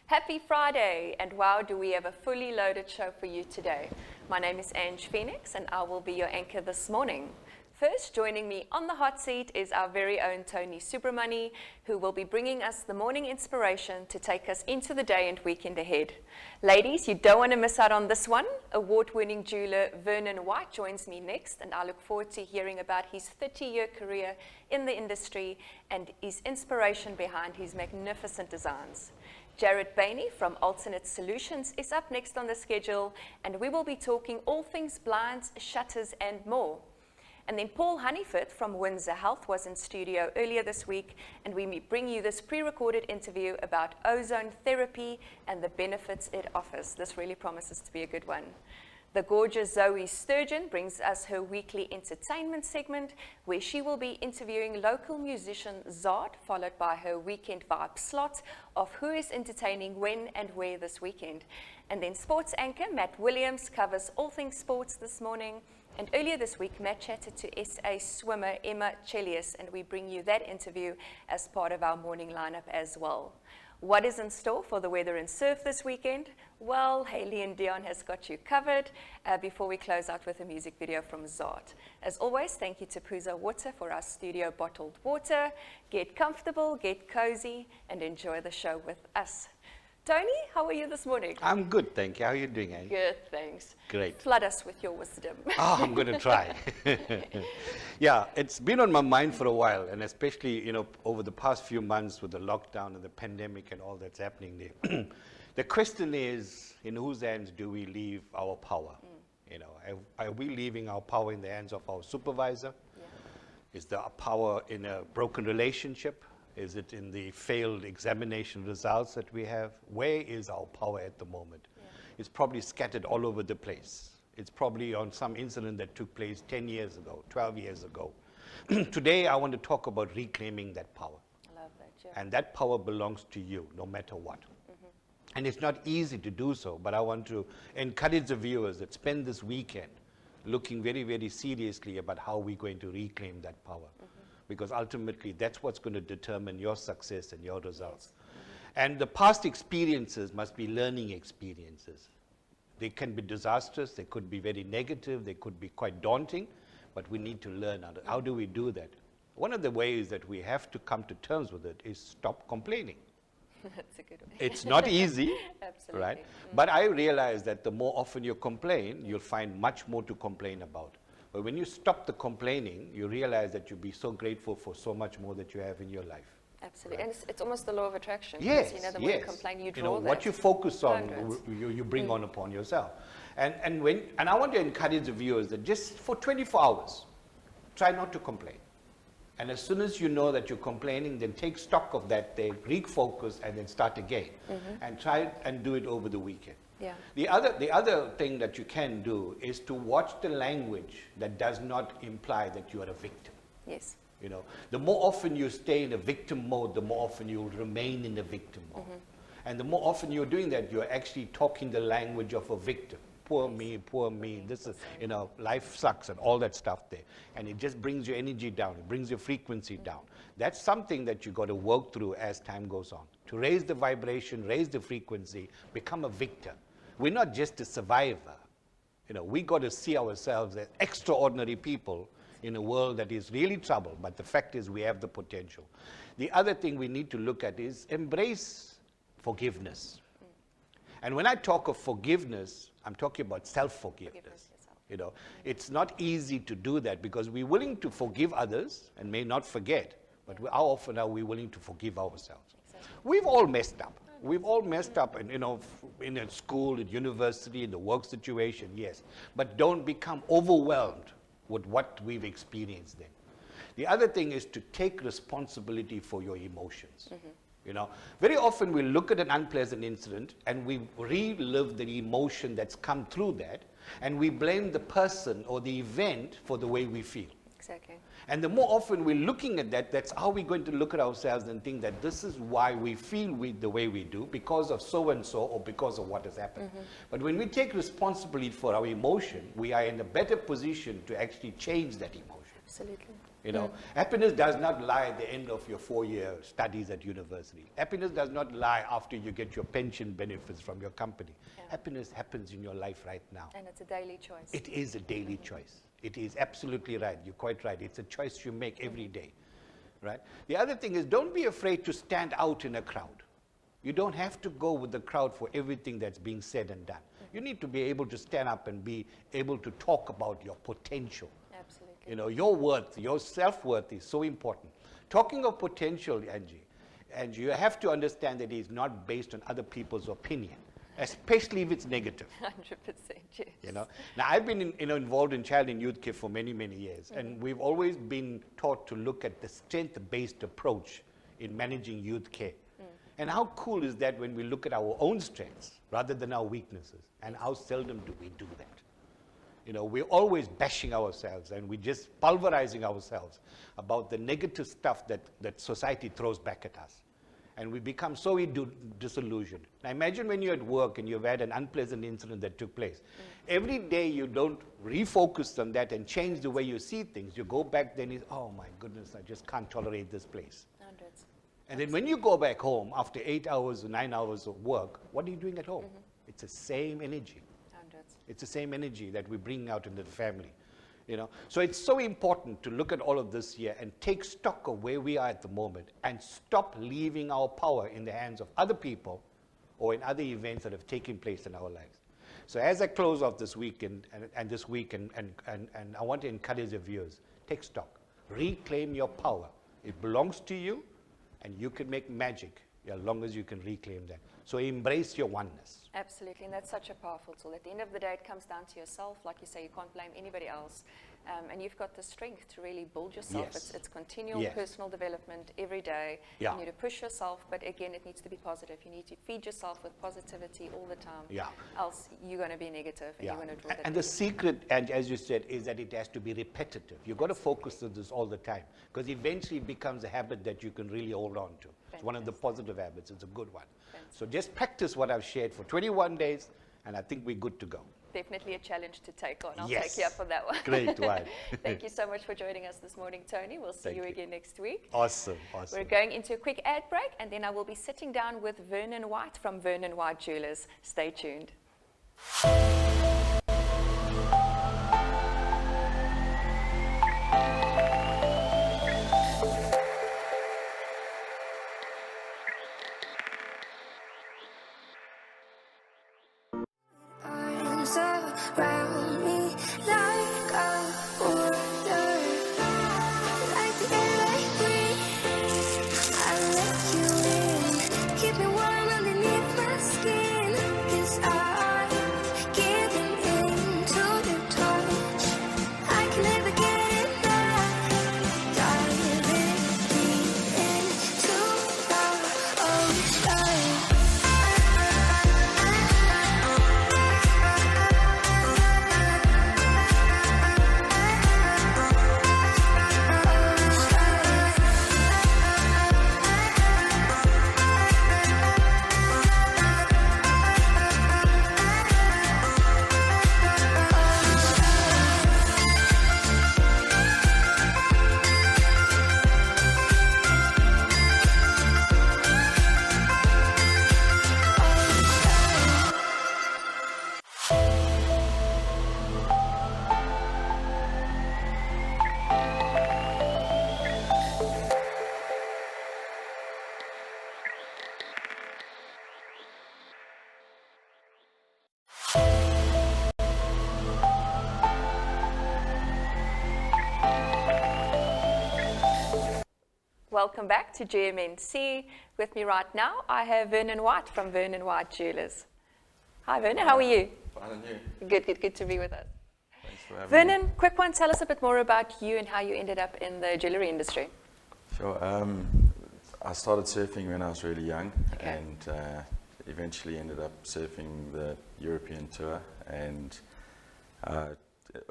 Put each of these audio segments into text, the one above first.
Happy Friday, and wow, do we have a fully loaded show for you today. My name is Ange Phoenix, and I will be your anchor this morning. First, joining me on the hot seat is our very own Tony Subramony, who will be bringing us the morning inspiration to take us into the day and weekend ahead. Ladies, you don't want to miss out on this one. Award-winning jeweler Vernon White joins me next, and I look forward to hearing about his 30-year career in the industry and his inspiration behind his magnificent designs. Jared Baney from Alternate Solutions is up next on the schedule, and we will be talking all things blinds, shutters, and more. And then Paul Honeyford from Windsor Health was in studio earlier this week, and we bring you this pre-recorded interview about ozone therapy and the benefits it offers. This really promises to be a good one. The gorgeous Zoe Sturgeon brings us her weekly entertainment segment, where she will be interviewing local musician ZAAD, followed by her weekend vibe slot of who is entertaining when and where this weekend. And then sports anchor Matt Williams covers all things sports this morning. And earlier this week, Matt chatted to SA swimmer Emma Chelius, and we bring you that interview as part of our morning lineup as well. What is in store for the weather and surf this weekend? Well, Heili and Deon has got you covered before we close out with a music video from ZAAD. As always, thank you to Puza Water for our studio bottled water. Get comfortable, get cozy, and enjoy the show with us. Tony, how are you this morning? I'm good, thank you. How are you doing, Heili? Good, thanks. Great. Flood us with your wisdom. Oh, I'm going to try. Yeah, it's been on my mind for a while, and especially, over the past few months with the lockdown and the pandemic and all that's happening there. The question is, in whose hands do we leave our power? Are we leaving our power in the hands of our supervisor? Yeah. Is the power in a broken relationship? Is it in the failed examination results that we have? Where is our power at the moment? Yeah. It's probably scattered all over the place. It's probably on some incident that took place 10 years ago, 12 years ago. Today, I want to talk about reclaiming that power. I love that, yeah. And that power belongs to you, no matter what. Mm-hmm. And it's not easy to do so, but I want to encourage the viewers that spend this weekend looking very, very seriously about how we're going to reclaim that power. Mm-hmm. Because ultimately, that's what's going to determine your success and your results. Yes. Mm-hmm. And the past experiences must be learning experiences. They can be disastrous, they could be very negative, they could be quite daunting, but we need to learn how do we do that? One of the ways that we have to come to terms with it is stop complaining. That's a good way. It's not easy, Absolutely. Right? But I realize that the more often you complain, you'll find much more to complain about. But when you stop the complaining, you realize that you'll be so grateful for so much more that you have in your life. Absolutely. Right? And it's almost the law of attraction. Yes, the more you complain, you draw that. What you focus on, you bring on upon yourself. And I want to encourage the viewers that just for 24 hours, try not to complain. And as soon as you know that you're complaining, then take stock of that day, refocus, and then start again. Mm-hmm. And try and do it over the weekend. Yeah. The other thing that you can do is to watch the language that does not imply that you are a victim. Yes. The more often you stay in a victim mode, the more often you will remain in a victim mode. Mm-hmm. And the more often you're doing that, you're actually talking the language of a victim. Poor me, this is, life sucks and all that stuff there. And it just brings your energy down, it brings your frequency down. That's something that you got to work through as time goes on. To raise the vibration, raise the frequency, become a victor. We're not just a survivor. We got to see ourselves as extraordinary people in a world that is really troubled, but the fact is we have the potential. The other thing we need to look at is embrace forgiveness. And when I talk of forgiveness, I'm talking about self-forgiveness. It's not easy to do that because we're willing to forgive others and may not forget, but how often are we willing to forgive ourselves? Exactly. We've all messed up. We've all messed up, in a school, at university, in the work situation, yes. But don't become overwhelmed with what we've experienced then. The other thing is to take responsibility for your emotions. Mm-hmm. Very often we look at an unpleasant incident and we relive the emotion that's come through that, and we blame the person or the event for the way we feel. Exactly. And the more often we're looking at that, that's how we're going to look at ourselves and think that this is why we feel the way we do, because of so-and-so or because of what has happened. Mm-hmm. But when we take responsibility for our emotion, we are in a better position to actually change that emotion. Absolutely. You know, happiness does not lie at the end of your 4-year studies at university. Happiness does not lie after you get your pension benefits from your company. Yeah. Happiness happens in your life right now. And it's a daily choice. It is a daily choice. It is absolutely right. You're quite right. It's a choice you make every day, right? The other thing is, don't be afraid to stand out in a crowd. You don't have to go with the crowd for everything that's being said and done. You need to be able to stand up and be able to talk about your potential. Absolutely. You know, your worth, your self-worth is so important. Talking of potential, Angie, you have to understand that it is not based on other people's opinion, especially if it's negative. 100%, yes. You know, now I've been involved in child and youth care for many, many years, and we've always been taught to look at the strength-based approach in managing youth care. And how cool is that when we look at our own strengths rather than our weaknesses? And how seldom do we do that? You know, we're always bashing ourselves and we're just pulverizing ourselves about the negative stuff that society throws back at us. And we become so disillusioned. Now imagine when you're at work and you've had an unpleasant incident that took place. Every day you don't refocus on that and change the way you see things. You go back then, oh my goodness, I just can't tolerate this place. Hundreds. And then when you go back home after 8 hours or 9 hours of work, what are you doing at home? It's the same energy. Hundreds. It's the same energy that we bring out into the family. You know? So it's so important to look at all of this here and take stock of where we are at the moment and stop leaving our power in the hands of other people or in other events that have taken place in our lives. So as I close off this week and this week, and I want to encourage the viewers, take stock. Reclaim your power. It belongs to you, and you can make magic as long as you can reclaim that. So embrace your oneness. Absolutely, and that's such a powerful tool. At the end of the day, it comes down to yourself. Like you say, you can't blame anybody else. And you've got the strength to really build yourself. Yes. It's continual Yes. personal development every day. Yeah. You need to push yourself, but again, it needs to be positive. You need to feed yourself with positivity all the time. Yeah. Else you're going to be negative and Yeah. you're going to draw that And the negative. secret, and as you said, is that it has to be repetitive. You've got to focus on this all the time, because eventually it becomes a habit that you can really hold on to. It's one of the positive habits. It's a good one. So just practice what I've shared for 21 days, and I think we're good to go. Definitely a challenge to take on. I'll Yes. take you up on that one. Great one. Thank you so much for joining us this morning, Tony. We'll see Thank you you. again next week. Awesome, awesome. We're going into a quick ad break, and then I will be sitting down with Vernon White from Vernon White Jewelers. Stay tuned. Arms around me like a border, like the air I breathe. I let you in, keep me warm underneath my skin. 'Cause I'm giving in to your touch. I can never get enough. Diving deep into the ocean. Welcome back to GMNC. With me right now, I have Vernon White from Vernon White Jewelers. Hi, Vernon. How are you? Fine, and you? Good to be with us. Thanks for having me. Vernon, quick one. Tell us a bit more about you and how you ended up in the jewelry industry. Sure. I started surfing when I was really young, Okay. and eventually ended up surfing the European tour. And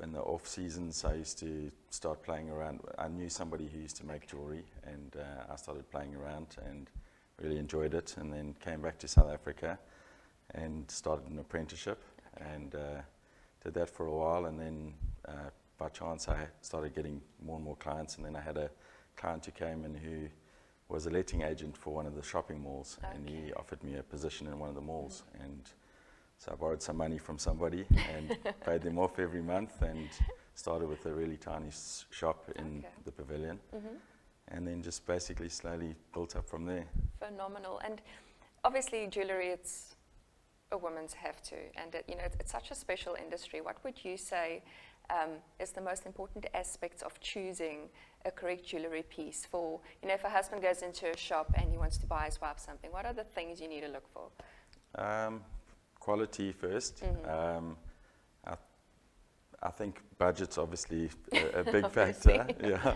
in the off seasons, I used to start playing around. I knew somebody who used to make jewelry, and I started playing around and really enjoyed it. And then came back to South Africa and started an apprenticeship, and did that for a while, and then by chance, I started getting more and more clients, and then I had a client who came in who was a letting agent for one of the shopping malls, and he offered me a position in one of the malls, and so I borrowed some money from somebody and paid them off every month, and started with a really tiny shop in the pavilion, and then just basically slowly built up from there. Phenomenal. And obviously jewellery, it's a woman's have to, and it's such a special industry. What would you say is the most important aspects of choosing a correct jewellery piece for, if a husband goes into a shop and he wants to buy his wife something, what are the things you need to look for? Quality first. I think budget's obviously a big factor. Yeah.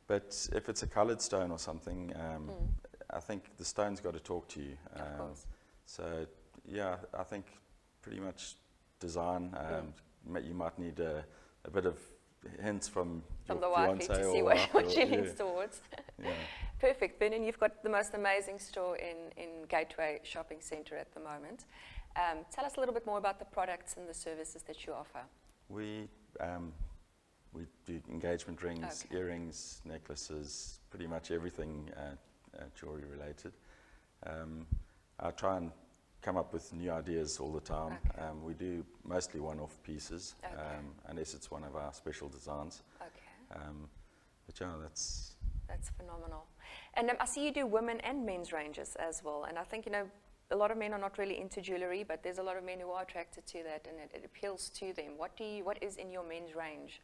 But if it's a coloured stone or something, I think the stone's got to talk to you. Of course. So yeah, I think pretty much design. You might need a bit of hints from the your wifey fiance to see or what she leans towards. Yeah. Perfect. Vernon, you've got the most amazing store in Gateway Shopping Centre at the moment. Tell us a little bit more about the products and the services that you offer. We do engagement rings, earrings, necklaces, pretty much everything jewelry related. I try and come up with new ideas all the time. We do mostly one-off pieces, unless it's one of our special designs. But yeah, that's phenomenal. And I see you do women and men's ranges as well. And I think, a lot of men are not really into jewellery, but there's a lot of men who are attracted to that, and it appeals to them. What is in your men's range?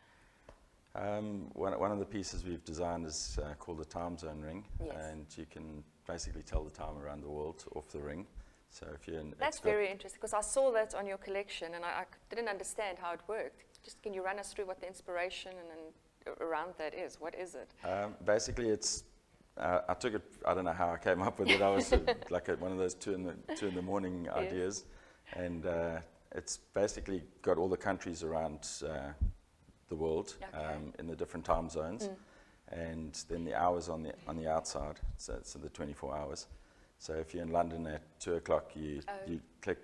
One of the pieces we've designed is called a time zone ring, and you can basically tell the time around the world off the ring. So if you're That's very interesting, because I saw that on your collection, and I didn't understand how it worked. Just can you run us through what the inspiration and around that is? What is it? Basically, it's I took it. I don't know how I came up with it. I was like one of those two in the morning ideas, and it's basically got all the countries around the world in the different time zones, and then the hours on the outside. So the 24 hours. So if you're in London at 2 o'clock, you click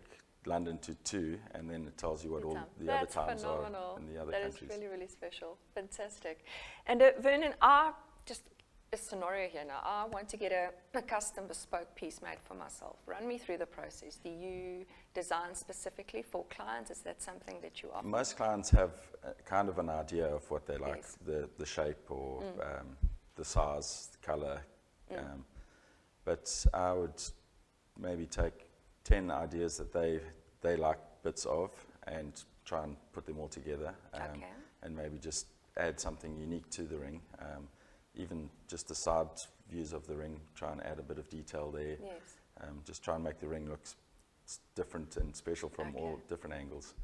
London to 2, and then it tells you what all the other times are in the other countries. That is really, really special. Fantastic. And Vernon, just a scenario here now. I want to get a custom bespoke piece made for myself. Run me through the process. Do you design specifically for clients? Is that something that you offer? Most clients have kind of an idea of what they like, the shape or the size, the colour. But I would maybe take 10 ideas that they like bits of and try and put them all together, and maybe just add something unique to the ring. Even just the side views of the ring, try and add a bit of detail there. Just try and make the ring look different and special from all different angles.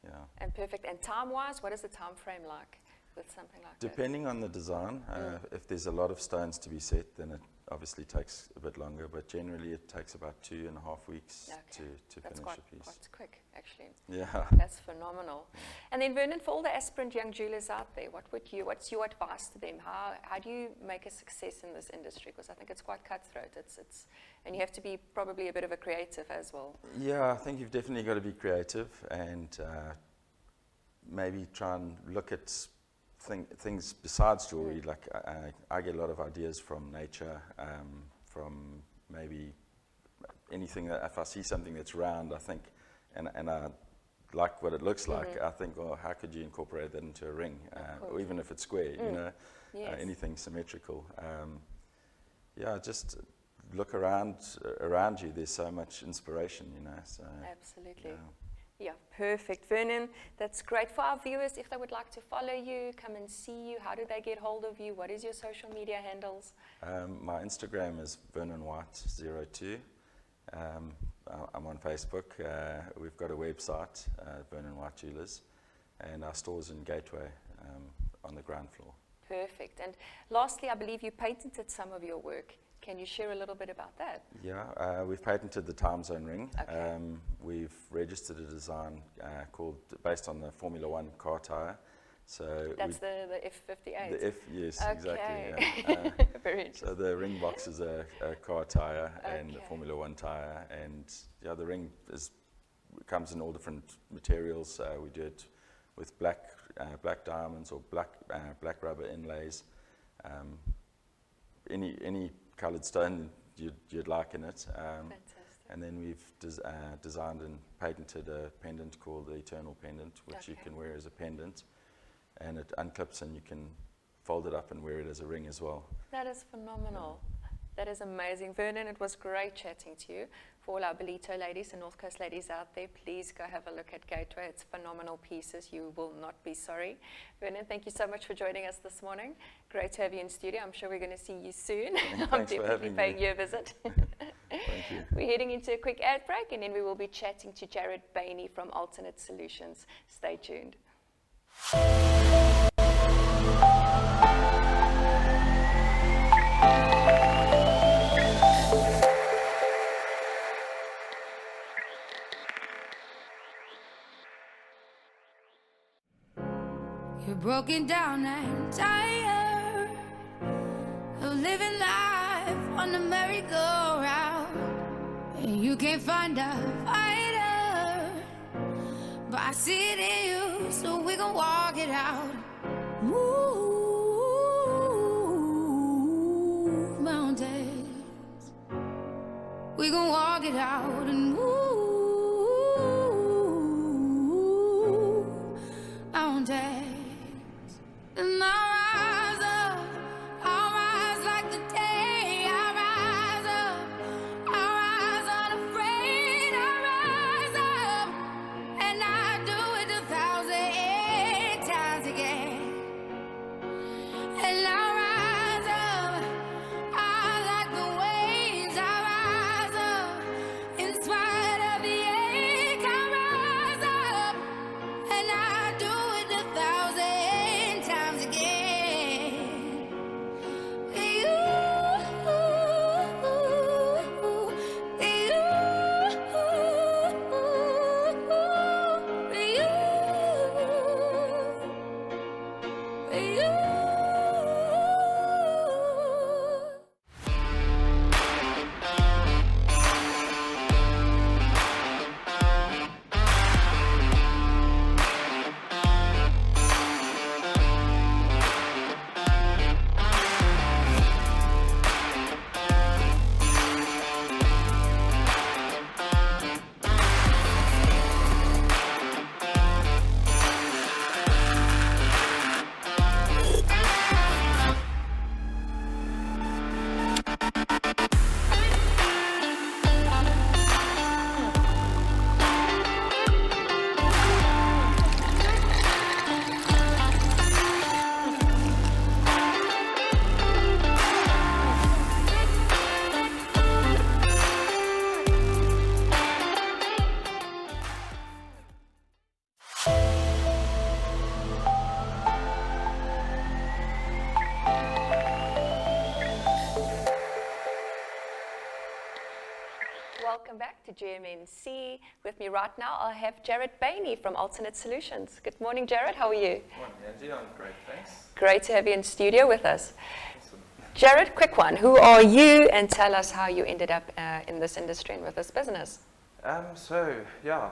Yeah. And perfect. And time-wise, what is the time frame like with something like that? Depending on the design, if there's a lot of stones to be set, then it obviously takes a bit longer, but generally it takes about 2.5 weeks to finish a piece. That's quite quick, actually. Yeah. That's phenomenal. And then Vernon, for all the aspirant young jewelers out there, what's your advice to them? How do you make a success in this industry? Because I think it's quite cutthroat. And you have to be probably a bit of a creative as well. Yeah, I think you've definitely got to be creative and maybe try and look at things besides jewelry. Like I get a lot of ideas from nature, from maybe anything that if I see something that's round, I think, and I like what it looks like, I think, well, how could you incorporate that into a ring, or even if it's square, anything symmetrical. Just look around you. There's so much inspiration, So, absolutely. Yeah, perfect. Vernon, that's great. For our viewers, if they would like to follow you, come and see you, how do they get hold of you? What is your social media handles? My Instagram is VernonWhite02. I'm on Facebook. We've got a website, Vernon White Jewelers, and our store's in Gateway on the ground floor. Perfect. And lastly, I believe you patented some of your work. Can you share a little bit about that? Yeah, we've patented the time zone ring. We've registered a design based on the Formula 1 car tyre. So that's the F58? Yes, exactly. Yeah. Very interesting. So the ring box is a car tyre and a Formula 1 tyre, and the ring comes in all different materials. We do it with black diamonds or black rubber inlays. Any coloured stone you'd like in it. Fantastic. And then we've designed and patented a pendant called the Eternal Pendant, which you can wear as a pendant, and it unclips and you can fold it up and wear it as a ring as well. That is phenomenal. That is amazing. Vernon, it was great chatting to you. For all our Belito ladies and North Coast ladies out there, please go have a look at Gateway. It's phenomenal pieces. You will not be sorry. Vernon, thank you so much for joining us this morning. Great to have you in studio. I'm sure we're going to see you soon. I'm definitely paying you a visit. Thank you. We're heading into a quick ad break, and then we will be chatting to Jared Baney from Alternate Solutions. Stay tuned. You're broken down and tired of living life on the merry-go-round, and you can't find a fighter, but I see it in you, so we gon' walk it out. Move mountains, we gon' walk it out and move mountains. And I rise up, I rise like the day. I rise up, I rise unafraid. I rise up, and I do it 1,000 times again. And I rise up, I like the waves. I rise up, in spite of the ache. I rise up, and I do it 1,000 times again. Welcome back to GMNC. With me right now, I'll have Jared Baney from Alternate Solutions. Good morning, Jared. How are you? Morning, Angie. I'm great, thanks. Great to have you in studio with us. Jared, quick one. Who are you? And tell us how you ended up in this industry and with this business.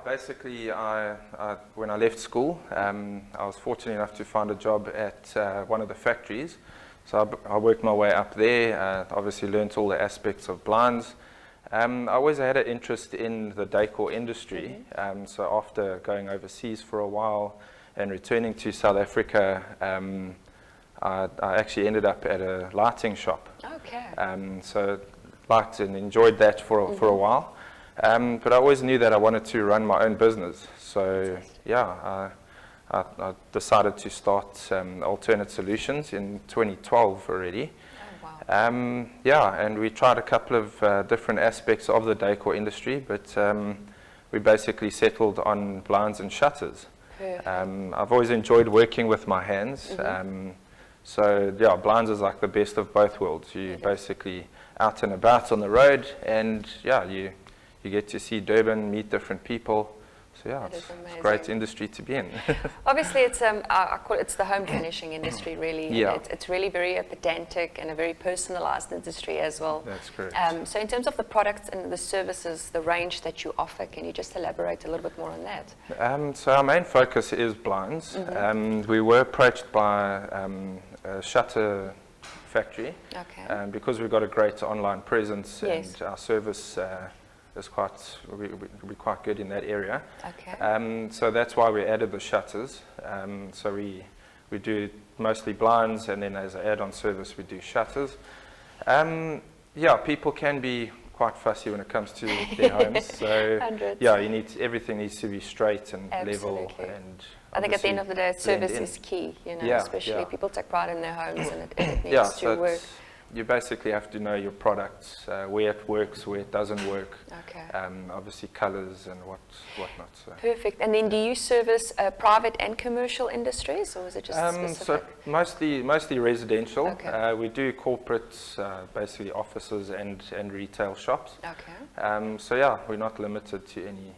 Basically, when I left school, I was fortunate enough to find a job at one of the factories. So I worked my way up there, obviously learned all the aspects of blinds. I always had an interest in the decor industry, so after going overseas for a while and returning to South Africa, I actually ended up at a lighting shop. Okay. So liked and enjoyed that for a while. But I always knew that I wanted to run my own business. So I decided to start Alternate Solutions in 2012 already. Oh, wow. And we tried a couple of different aspects of the decor industry, but we basically settled on blinds and shutters. I've always enjoyed working with my hands. Blinds is like the best of both worlds. You basically out and about on the road, and you get to see Durban, meet different people. So yeah, That it's is a amazing. great industry to be in. Obviously, it's I call it's the home finishing industry, really. And Yeah. it's really very pedantic and a very personalised industry as well. That's correct. So, in terms of the products and the services, the range that you offer, can you just elaborate a little bit more on that? So our main focus is blinds. We were approached by a shutter factory Okay. because we've got a great online presence Yes. and our service is we're quite good in that area. Okay. So that's why we added the shutters. So we do mostly blinds, and then as an add-on service we do shutters. Yeah, people can be quite fussy when it comes to their homes. So 100. yeah, everything needs to be straight and level. Absolutely. And I think at the end of the day, blend service in. is key, Yeah, especially yeah. people take pride in their homes and it needs Yeah, to so work. you basically have to know your products, where it works, where it doesn't work. Okay. Obviously colours and whatnot. So. Perfect. And then do you service private and commercial industries, or is it just specific? So mostly residential. Okay. We do corporates, basically offices and retail shops. Okay. So yeah, we're not limited to any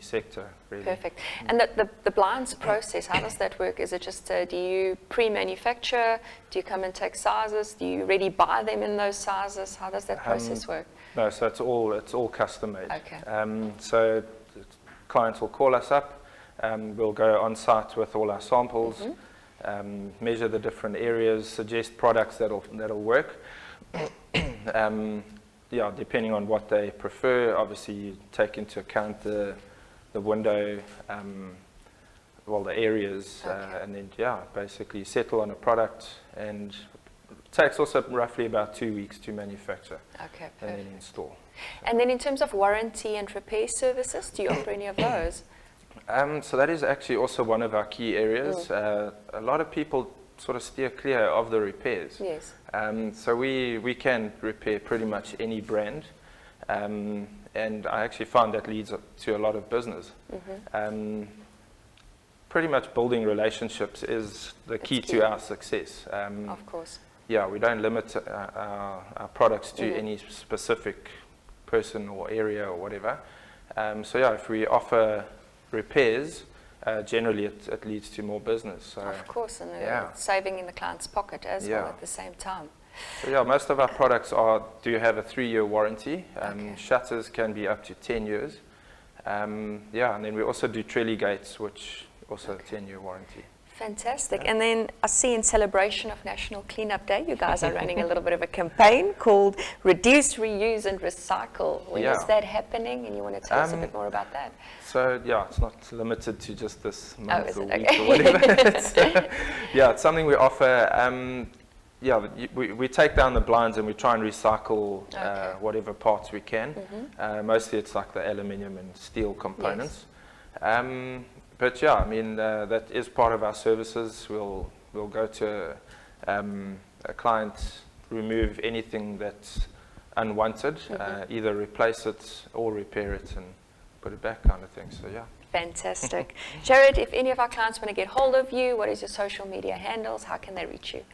sector really. Perfect. And the blinds process, how does that work? Is it just, do you pre-manufacture? Do you come and take sizes? Do you already buy them in those sizes? How does that process work? No, so it's all custom made. Okay. So clients will call us up. We'll go on site with all our samples, measure the different areas, suggest products that'll work. Yeah, depending on what they prefer. Obviously, you take into account the window, the areas, Okay. and then basically settle on a product, and it takes also roughly about 2 weeks to manufacture Okay, and then perfect. install. And then in terms of warranty and repair services, do you offer any of those? So that is actually also one of our key areas. A lot of people sort of steer clear of the repairs. Yes. So we can repair pretty much any brand, and I actually found that leads to a lot of business. Pretty much building relationships is the key key. to our success. Of course. Yeah, we don't limit our products to any specific person or area or whatever. So yeah, if we offer repairs, generally it leads to more business. So, Of course, and yeah. saving in the client's pocket as well Yeah. at the same time. So yeah, most of our products do have a 3-year warranty. Okay. Shutters can be up to 10 years. Yeah, and then we also do Trellis gates, which also a 10-year warranty. Fantastic. And then I see in celebration of National Cleanup Day, you guys are running a little bit of a campaign called Reduce, Reuse and Recycle. When is Yeah. that happening? And you want to tell us a bit more about that? So yeah, it's not limited to just this month is or it? week Okay. or whatever. Yeah, it's something we offer. Yeah, we take down the blinds and we try and recycle Okay. whatever parts we can. Mostly it's like the aluminium and steel components. But yeah, I mean, that is part of our services. We'll go to a client, remove anything that's unwanted, either replace it or repair it and put it back, kind of thing. So yeah. Fantastic. Jared, if any of our clients want to get hold of you, what is your social media handles? How can they reach you?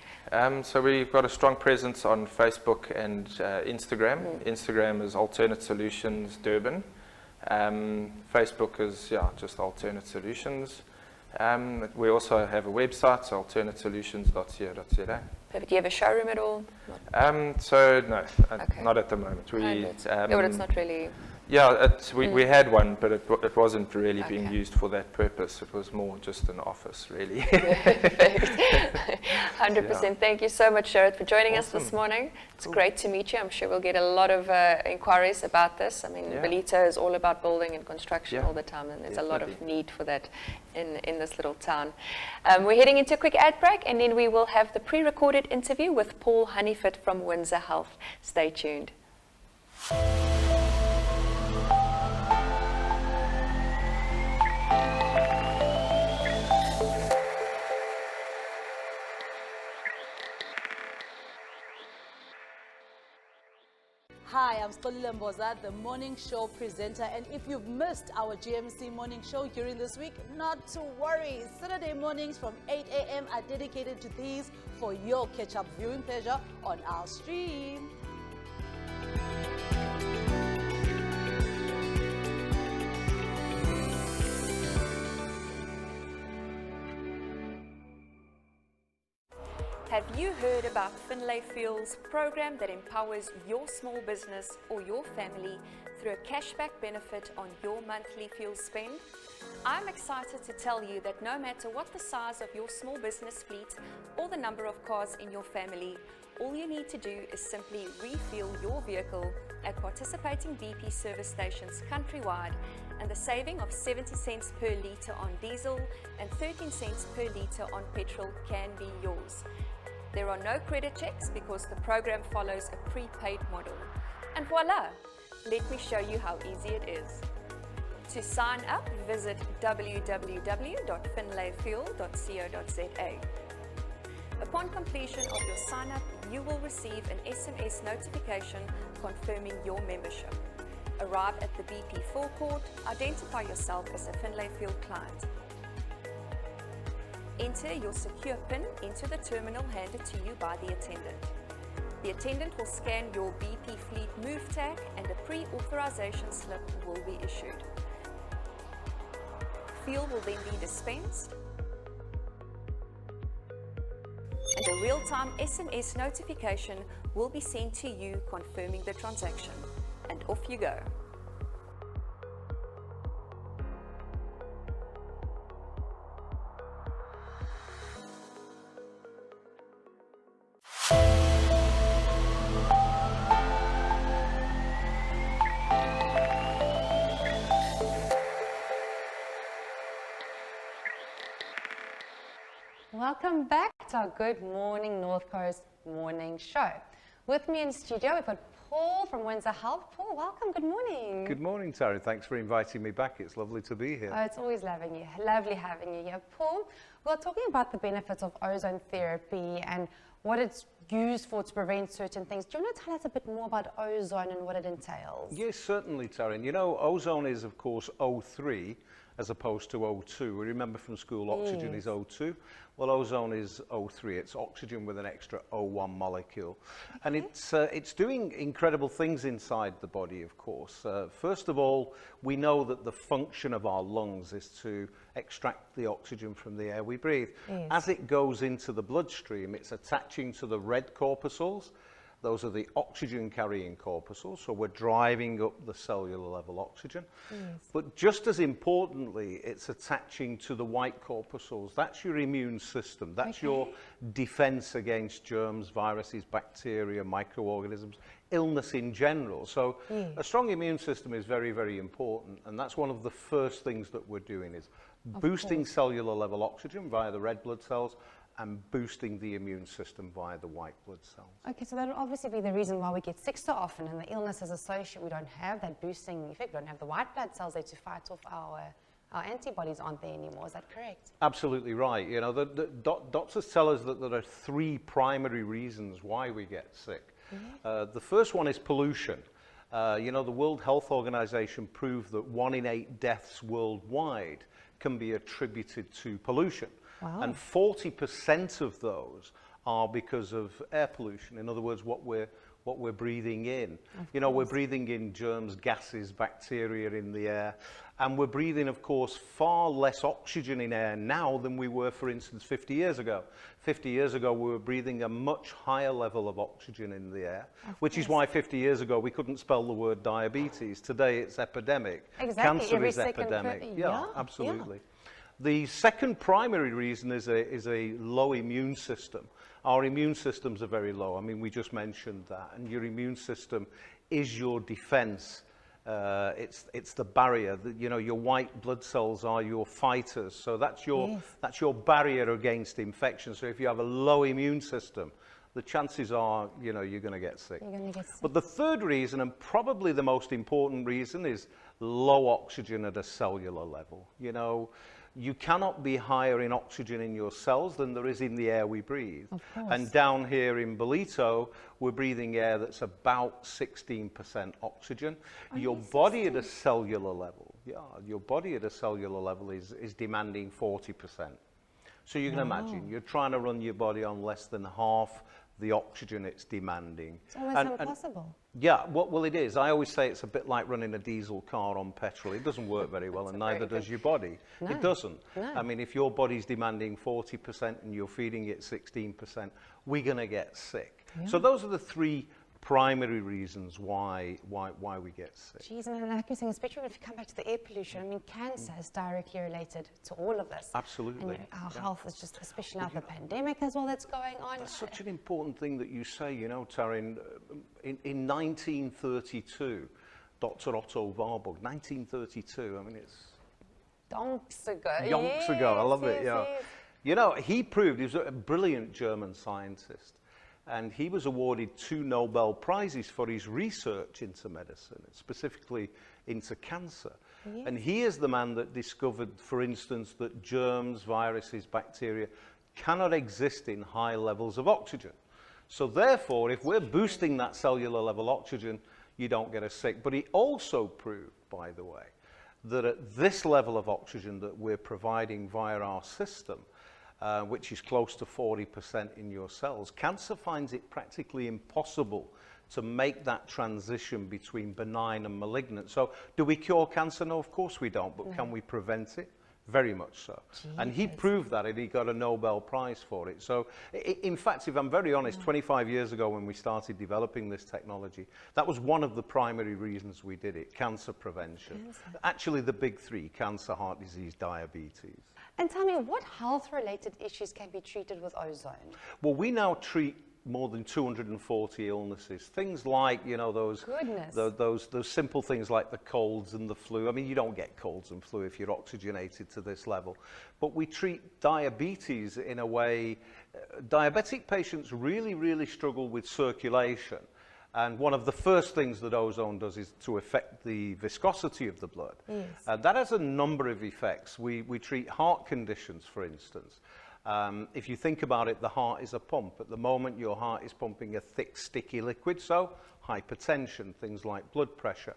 So we've got a strong presence on Facebook and Instagram. Instagram is Alternate Solutions Durban. Facebook is just Alternate Solutions. We also have a website, so alternatesolutions.co.za. Perfect. Do you have a showroom at all? So no, Okay. not at the moment. But it's not really... Yeah, we had one, but it wasn't really being Okay. used for that purpose. It was more just an office, really. Perfect. 100%. Yeah. Thank you so much, Jared, for joining us this Awesome. morning. It's great to meet you. I'm sure we'll get a lot of inquiries about this. I mean, Yeah. Belito is all about building and construction Yeah, all the time, and there's a lot of definitely. need for that in this little town. We're heading into a quick ad break, and then we will have the pre-recorded interview with Paul Honeyford from Windsor Health. Stay tuned. Hi, I'm Chelius, the morning show presenter, and if you've missed our GMC morning show during this week, not to worry. Saturday mornings from 8 a.m. are dedicated to these for your catch-up viewing pleasure on our stream. Have you heard about Finlay Fuel's program that empowers your small business or your family through a cashback benefit on your monthly fuel spend? I'm excited to tell you that no matter what the size of your small business fleet or the number of cars in your family, all you need to do is simply refuel your vehicle at participating BP service stations countrywide, and the saving of 70 cents per litre on diesel and 13 cents per litre on petrol can be yours. There are no credit checks because the program follows a prepaid model. And voila! Let me show you how easy it is. To sign up, visit www.finlayfuel.co.za. Upon completion of your sign-up, you will receive an SMS notification confirming your membership. Arrive at the BP forecourt, identify yourself as a Finlay Fuel client. Enter your secure PIN into the terminal handed to you by the attendant. The attendant will scan your BP Fleet Move tag and a pre-authorization slip will be issued. Fuel will then be dispensed, and a real-time SMS notification will be sent to you confirming the transaction. And off you go. Welcome back to our Good Morning North Coast morning show. With me in studio, we've got Paul from Windsor Health. Paul, welcome. Good morning. Good morning, Tara. Thanks for inviting me back. It's lovely to be here. Oh, it's always lovely having you here. Paul, we're talking about the benefits of ozone therapy and what it's used for to prevent certain things. Do you want to tell us a bit more about ozone and what it entails? Yes, certainly, Tara. You know, ozone is, of course, O3 as opposed to O2. We remember from school oxygen is O2. Well, ozone is O3. It's oxygen with an extra O1 molecule. And it's doing incredible things inside the body, of course. First of all, we know that the function of our lungs is to extract the oxygen from the air we breathe. Yes. As it goes into the bloodstream, it's attaching to the red corpuscles. Those are the oxygen-carrying corpuscles, so we're driving up the cellular level oxygen. Yes. But just as importantly, it's attaching to the white corpuscles. That's your immune system. That's your defense against germs, viruses, bacteria, microorganisms, illness in general. So a strong immune system is very, very important, and that's one of the first things that we're doing is boosting cellular level oxygen via the red blood cells and boosting the immune system via the white blood cells. Okay, so that will obviously be the reason why we get sick so often, and the illness is associated. We don't have that boosting effect. We don't have the white blood cells there to fight off our antibodies aren't there anymore. Is that correct? Absolutely right. You know, the doctors tell us that there are three primary reasons why we get sick. The first one is pollution. You know, the World Health Organization proved that 1 in 8 deaths worldwide can be attributed to pollution. Wow. And 40% of those are because of air pollution. In other words, what we're breathing in. You know, we're breathing in germs, gases, bacteria in the air, and we're breathing, of course, far less oxygen in air now than we were, for instance, 50 years ago. 50 years ago, we were breathing a much higher level of oxygen in the air, which is why 50 years ago we couldn't spell the word diabetes. Today, it's epidemic. Exactly. Cancer Every is second epidemic. yeah, Absolutely. Yeah. The second primary reason is a low immune system. Our immune systems are very low. I mean, we just mentioned that. And your immune system is your defense. It's the barrier. You know, your white blood cells are your fighters. So that's your barrier against infection. So if you have a low immune system, the chances are, you know, you're going to get sick. You're going to get sick. But the third reason, and probably the most important reason, is low oxygen at a cellular level. You know, you cannot be higher in oxygen in your cells than there is in the air we breathe. Of course. And down here in Bolito, we're breathing air that's about 16% oxygen. Your body at a cellular level, your body at a cellular level is demanding 40%. So you can imagine, you're trying to run your body on less than half the oxygen it's demanding. It's almost impossible. Yeah, well, it is. I always say it's a bit like running a diesel car on petrol. It doesn't work very well, and neither does your body. No. It doesn't. No. I mean, if your body's demanding 40% and you're feeding it 16%, we're going to get sick. Yeah. So those are the three primary reasons why we get sick. Geez, and like you're saying, especially if you come back to the air pollution, I mean, cancer is directly related to all of this. Absolutely. And our health is just, especially now the pandemic as well that's going on. That's such an important thing that you say, you know, Taryn. In 1932, Dr. Otto Warburg, 1932, I mean, it's... Donks ago. Yonks ago, I love it, yeah. Yes. You know, he was a brilliant German scientist, and he was awarded 2 Nobel Prizes for his research into medicine, specifically into cancer. Yes. And he is the man that discovered, for instance, that germs, viruses, bacteria cannot exist in high levels of oxygen. So therefore, if we're boosting that cellular level oxygen, you don't get us sick. But he also proved, by the way, that at this level of oxygen that we're providing via our system, which is close to 40% in your cells, cancer finds it practically impossible to make that transition between benign and malignant. So do we cure cancer? No, of course we don't, but can we prevent it? Very much so. And he proved that, and he got a Nobel Prize for it. So, in fact, if I'm very honest, 25 years ago when we started developing this technology, that was one of the primary reasons we did it, cancer prevention. Actually, the big three, cancer, heart disease, diabetes. And tell me, what health-related issues can be treated with ozone? Well, we now treat more than 240 illnesses. Things like, you know, those simple things like the colds and the flu. I mean, you don't get colds and flu if you're oxygenated to this level. But we treat diabetes in a way. Diabetic patients really, really struggle with circulation. And one of the first things that ozone does is to affect the viscosity of the blood. Yes. That has a number of effects. We treat heart conditions, for instance. If you think about it, the heart is a pump. At the moment, your heart is pumping a thick, sticky liquid, so hypertension, things like blood pressure.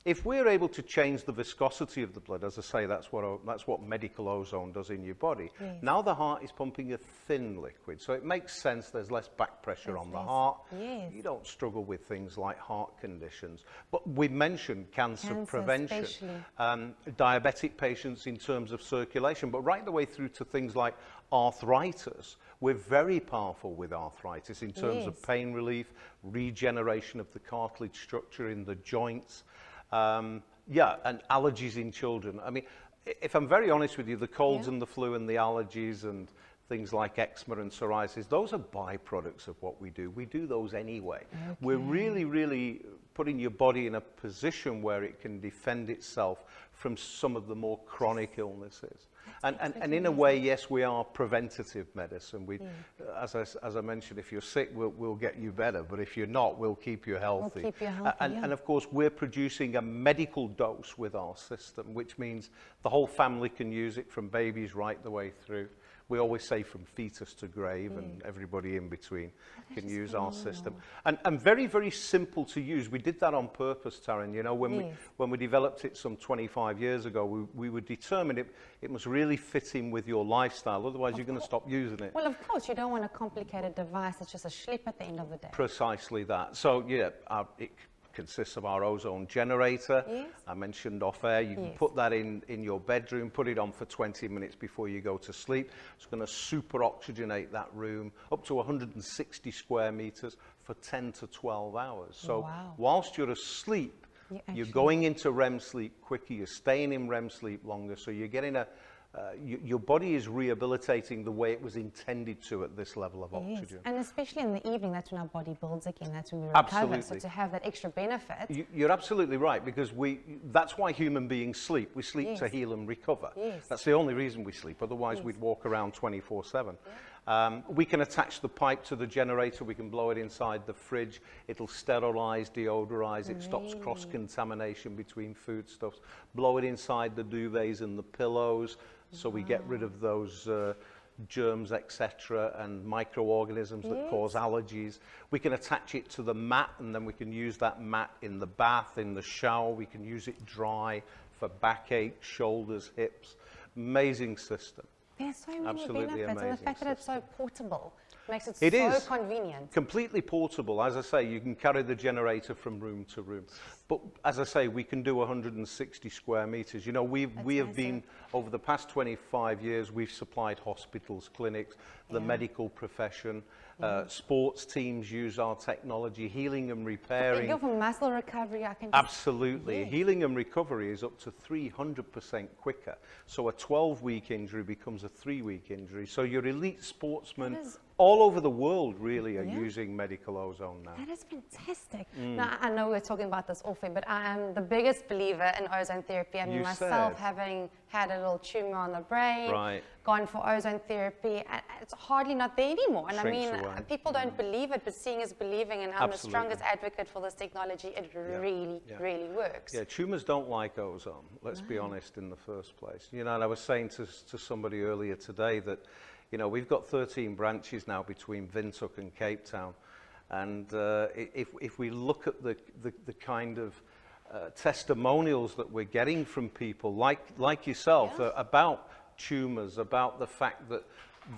If we're able to change the viscosity of the blood, as I say, that's what medical ozone does in your body. Yes. Now the heart is pumping a thin liquid, so it makes sense there's less back pressure on the heart. Yes. You don't struggle with things like heart conditions. But we mentioned cancer prevention, diabetic patients in terms of circulation, but right the way through to things like arthritis. We're very powerful with arthritis in terms of pain relief, regeneration of the cartilage structure in the joints. And allergies in children. I mean, if I'm very honest with you, the colds and the flu and the allergies and things like eczema and psoriasis, those are byproducts of what we do. We do those anyway. Okay. We're really, really putting your body in a position where it can defend itself from some of the more chronic illnesses. And in a way, yes, we are preventative medicine. We, as I mentioned, if you're sick, we'll get you better. But if you're not, we'll keep you healthy. We'll keep you healthy, and of course, we're producing a medical dose with our system, which means the whole family can use it from babies right the way through. We always say from fetus to grave, and everybody in between can use our system. And very, very simple to use. We did that on purpose, Taryn. You know, when we developed it some 25 years ago, we were determined it must really fit in with your lifestyle. Otherwise, you're going to stop using it. Well, of course, you don't want a complicated device. It's just a schlep at the end of the day. Precisely that. So, yeah, it consists of our ozone generator. Yes. I mentioned off air. You can put that in your bedroom, put it on for 20 minutes before you go to sleep. It's going to super oxygenate that room up to 160 square meters for 10 to 12 hours. So whilst you're asleep, you're going into REM sleep quicker, you're staying in REM sleep longer, so you're getting your body is rehabilitating the way it was intended to at this level of oxygen. And especially in the evening, that's when our body builds again, that's when we recover. Absolutely. So to have that extra benefit. You're absolutely right, because that's why human beings sleep. We sleep to heal and recover. Yes. That's the only reason we sleep, otherwise we'd walk around 24/7. We can attach the pipe to the generator, we can blow it inside the fridge, it'll sterilize, deodorize, it stops cross-contamination between foodstuffs, blow it inside the duvets and the pillows, so we get rid of those germs, etc., and microorganisms that cause allergies. We can attach it to the mat, and then we can use that mat in the bath, in the shower. We can use it dry for backache, shoulders, hips. Amazing system. There's so many Absolutely benefits, and the amazing fact that it's so portable makes it, It so is. convenient. Completely portable. As I say, you can carry the generator from room to room. But as I say, we can do 160 square meters. You know, we have been, over the past 25 years, we've supplied hospitals, clinics, the medical profession, sports teams use our technology, healing and repairing. You go for muscle recovery, I can Absolutely. Healing and recovery is up to 300% quicker. So a 12-week injury becomes a 3-week injury. So your elite sportsmen all over the world really are using medical ozone now. That is fantastic. Now, I know we're talking about this often, but I am the biggest believer in ozone therapy. I mean, myself having had a little tumor on the brain, gone for ozone therapy, it's hardly not there anymore. And I mean, people don't believe it, but seeing is believing, and I'm the strongest advocate for this technology. It really works. Yeah, tumors don't like ozone, let's be honest, in the first place. You know, and I was saying to somebody earlier today that, you know, we've got 13 branches now between Windhoek and Cape Town. And if we look at the kind of testimonials that we're getting from people like yourself about tumours, about the fact that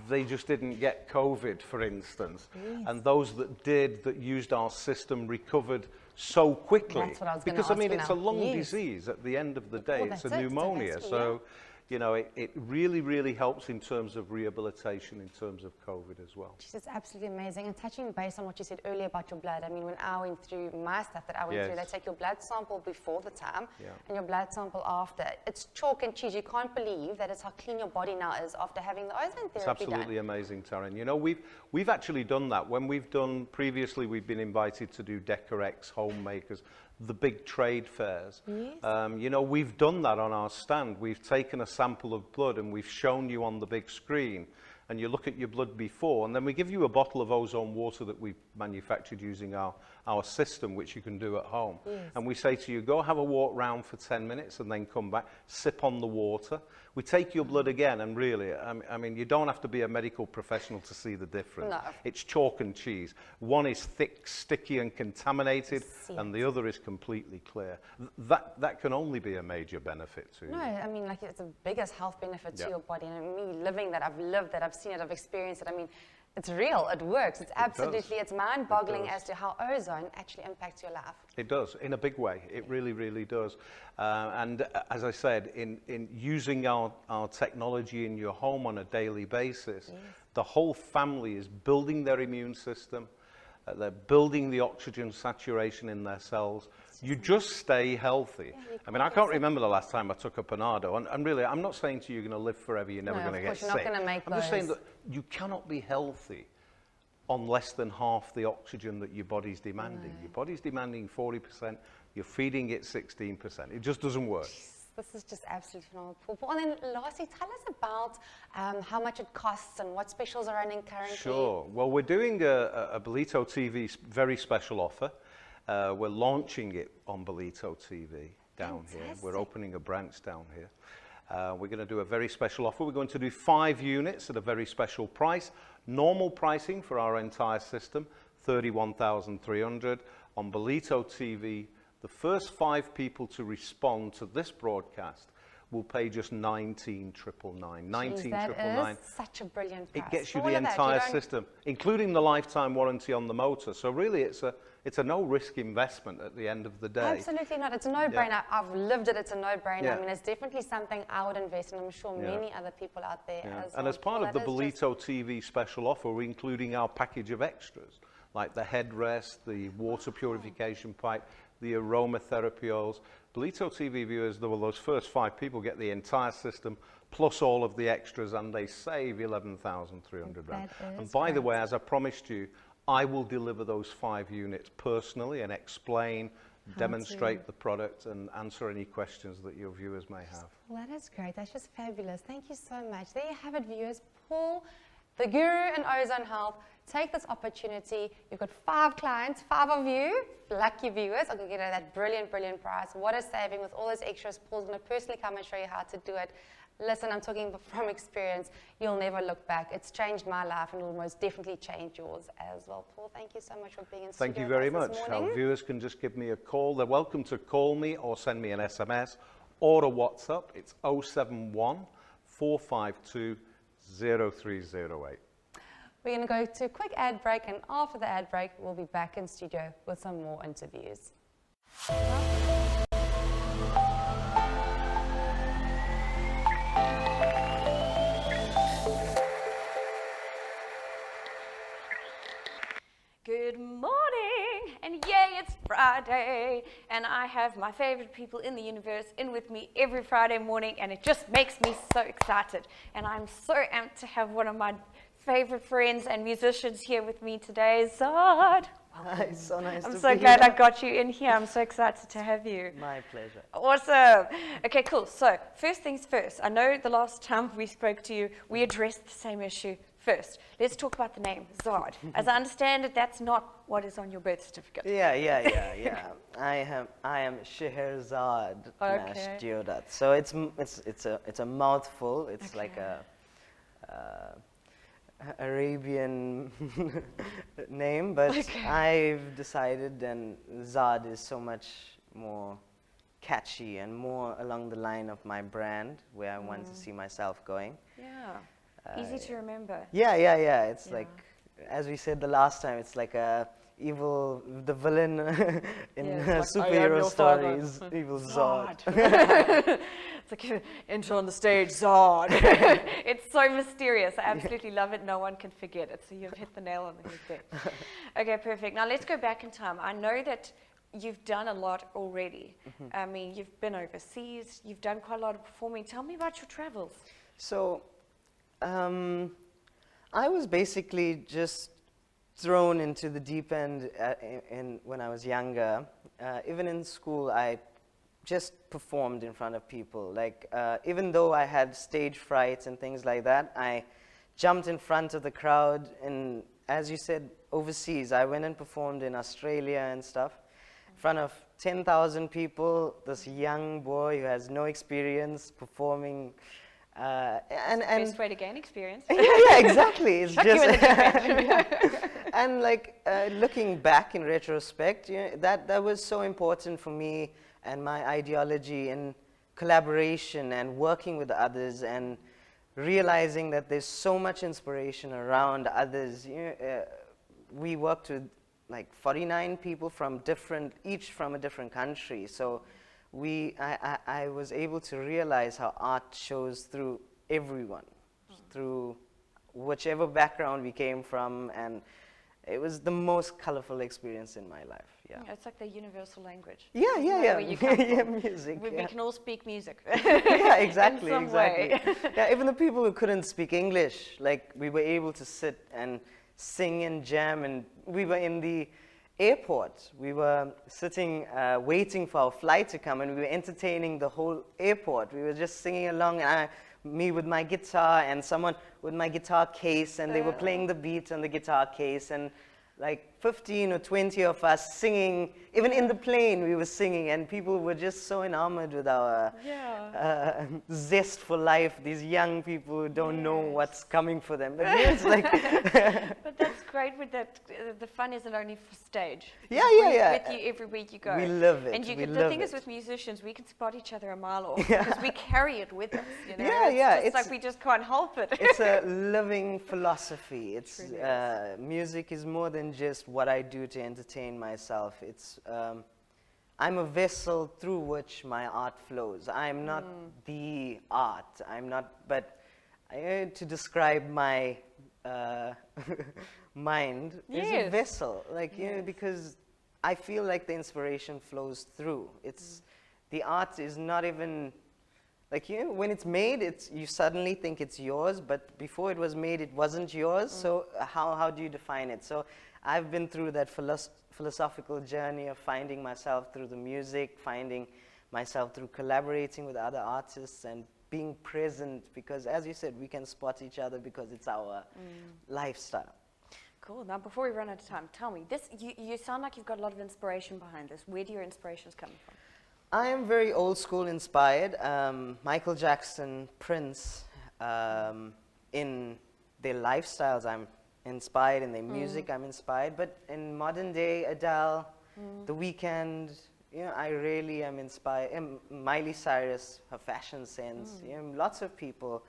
they just didn't get COVID, for instance, and those that did, that used our system, recovered so quickly. That's what I was because gonna I mean, ask it's you a now. lung disease at the end of the day. It's a pneumonia. So you know, it really helps in terms of rehabilitation, in terms of COVID as well. It's absolutely amazing. And touching base on what you said earlier about your blood, I mean, when I went through my stuff that I went through, they take your blood sample before the time and your blood sample after. It's chalk and cheese. You can't believe that it's how clean your body now is after having the ozone therapy It's absolutely amazing, Taryn. You know, we've actually done that. When we've done, previously we've been invited to do Decorex, Homemakers, the big trade fairs. You know, we've done that on our stand. We've taken a sample of blood and we've shown you on the big screen, and you look at your blood before, and then we give you a bottle of ozone water that we've manufactured using our system, which you can do at home. And we say to you, go have a walk round for 10 minutes and then come back, sip on the water. We take your blood again, and really, I mean, you don't have to be a medical professional to see the difference. No. It's chalk and cheese. One is thick, sticky and contaminated, and the other is completely clear. That can only be a major benefit to you. No, I mean, like, it's the biggest health benefit to your body. And me living that, I've lived that, I've seen it, I've experienced it. I mean, it's real, it works. It's absolutely, it's mind-boggling as to how ozone actually impacts your life. It does, in a big way. It really does. And as I said, in using our technology in your home on a daily basis, the whole family is building their immune system. They're building the oxygen saturation in their cells. You just stay healthy. I mean, I can't remember the last time I took a Panado. And really, I'm not saying to you, you're going to live forever, you're never going to get sick. I'm just saying that you cannot be healthy on less than half the oxygen that your body's demanding. Your body's demanding 40%, you're feeding it 16%. It just doesn't work. This is just absolutely phenomenal. And then lastly, tell us about how much it costs and what specials are running currently. Sure. Well, we're doing a Bolito TV very special offer. We're launching it on Bolito TV down here. We're opening a branch down here. We're going to do a very special offer. We're going to do 5 units at a very special price. Normal pricing for our entire system, $31,300. On Bolito TV, the first 5 people to respond to this broadcast will pay just $19,999. That is such a brilliant price. It gets you the entire system, including the lifetime warranty on the motor. So really, it's a no-risk investment at the end of the day. Absolutely not. It's a no-brainer. I've lived it. It's a no-brainer. I mean, it's definitely something I would invest in. I'm sure many other people out there as well. And as part of the Bolito TV special offer, we're including our package of extras, like the headrest, the water purification pipe, the aromatherapy oils. Bolito TV viewers, those first 5 people get the entire system plus all of the extras, and they save $11,300. And by the way, as I promised you, I will deliver those 5 units personally and explain, demonstrate the product, and answer any questions that your viewers may have. Well, that is great. That's just fabulous. Thank you so much. There you have it, viewers. Paul, the guru in ozone health. Take this opportunity. You've got 5 clients, 5 of you, lucky viewers, are going to get that brilliant price. What a saving with all those extras. Paul's going to personally come and show you how to do it. Listen, I'm talking from experience. You'll never look back. It's changed my life, and it will most definitely change yours as well. Paul, thank you so much for being in studio. Thank you very much. Our viewers can just give me a call. They're welcome to call me or send me an SMS or a WhatsApp. It's 071 452 0308. We're going to go to a quick ad break, and after the ad break, we'll be back in studio with some more interviews. Good morning, and yay, it's Friday, and I have my favorite people in the universe in with me every Friday morning, and it just makes me so excited, and I'm so amped to have one of my favorite friends and musicians here with me today, ZAAD. Hi, so nice I'm to so be glad I here. got you in here. I'm so excited to have you. My pleasure. Awesome. Okay, cool. So first things first. I know the last time we spoke to you, we addressed the same issue first. Let's talk about the name, ZAAD. As I understand it, that's not what is on your birth certificate. Yeah. I am Scheherazade Okay. Deodat. So it's a mouthful. It's like a Arabian name, but I've decided, and ZAAD is so much more catchy and more along the line of my brand, where I want to see myself going. Yeah. Easy to remember. Yeah. It's like, as we said the last time, it's like a the villain in superhero stories, evil ZAAD. It's like enter on the stage, ZAAD. It's so mysterious. I absolutely love it. No one can forget it. So you've hit the nail on the head there. Okay, perfect. Now let's go back in time. I know that you've done a lot already. I mean, you've been overseas. You've done quite a lot of performing. Tell me about your travels. So, I was basically just thrown into the deep end when I was younger. Even in school, I just performed in front of people. Like, even though I had stage fright and things like that, I jumped in front of the crowd. And as you said, overseas, I went and performed in Australia and stuff in front of 10,000 people. This young boy who has no experience performing. Best way to gain experience. yeah, exactly. It's Chuck you in the just and like looking back in retrospect, that was so important for me and my ideology in collaboration and working with others and realizing that there's so much inspiration around others. We worked with like 49 people from each from a different country. So I was able to realize how art shows through everyone, through whichever background we came from, and it was the most colorful experience in my life. Yeah. It's like the universal language. Yeah. Where you come from. Music. We can all speak music. Yeah, exactly, in some exactly. way. Yeah, even the people who couldn't speak English, like we were able to sit and sing and jam, and we were in the airport. We were sitting, waiting for our flight to come, and we were entertaining the whole airport. We were just singing along, me with my guitar and someone with my guitar case, and they were playing the beat on the guitar case, and like 15 or 20 of us singing. Even in the plane we were singing, and people were just so enamored with our zest for life. These young people who don't know what's coming for them, but it's like But that's great with that. The fun isn't only for stage. Yeah. With you everywhere you go. We love it. And We the love thing is, it. with musicians, we can spot each other a mile off because we carry it with us. You know? Yeah. It's like we just can't help it. It's a living philosophy. It's Truly music is more than just what I do to entertain myself. It's I'm a vessel through which my art flows. I'm not the art. I'm not. But to describe my mind is a vessel, like because I feel like the inspiration flows through. It's the art is not even. Like, when it's made, you suddenly think it's yours, but before it was made, it wasn't yours. So how do you define it? So I've been through that philosophical journey of finding myself through the music, finding myself through collaborating with other artists and being present, because as you said, we can spot each other because it's our lifestyle. Cool. Now, before we run out of time, tell me, you sound like you've got a lot of inspiration behind this. Where do your inspirations come from? I am very old school inspired. Michael Jackson, Prince, in their lifestyles I'm inspired, in their music I'm inspired, but in modern day, Adele, The Weeknd, I really am inspired. Miley Cyrus, her fashion sense, lots of people.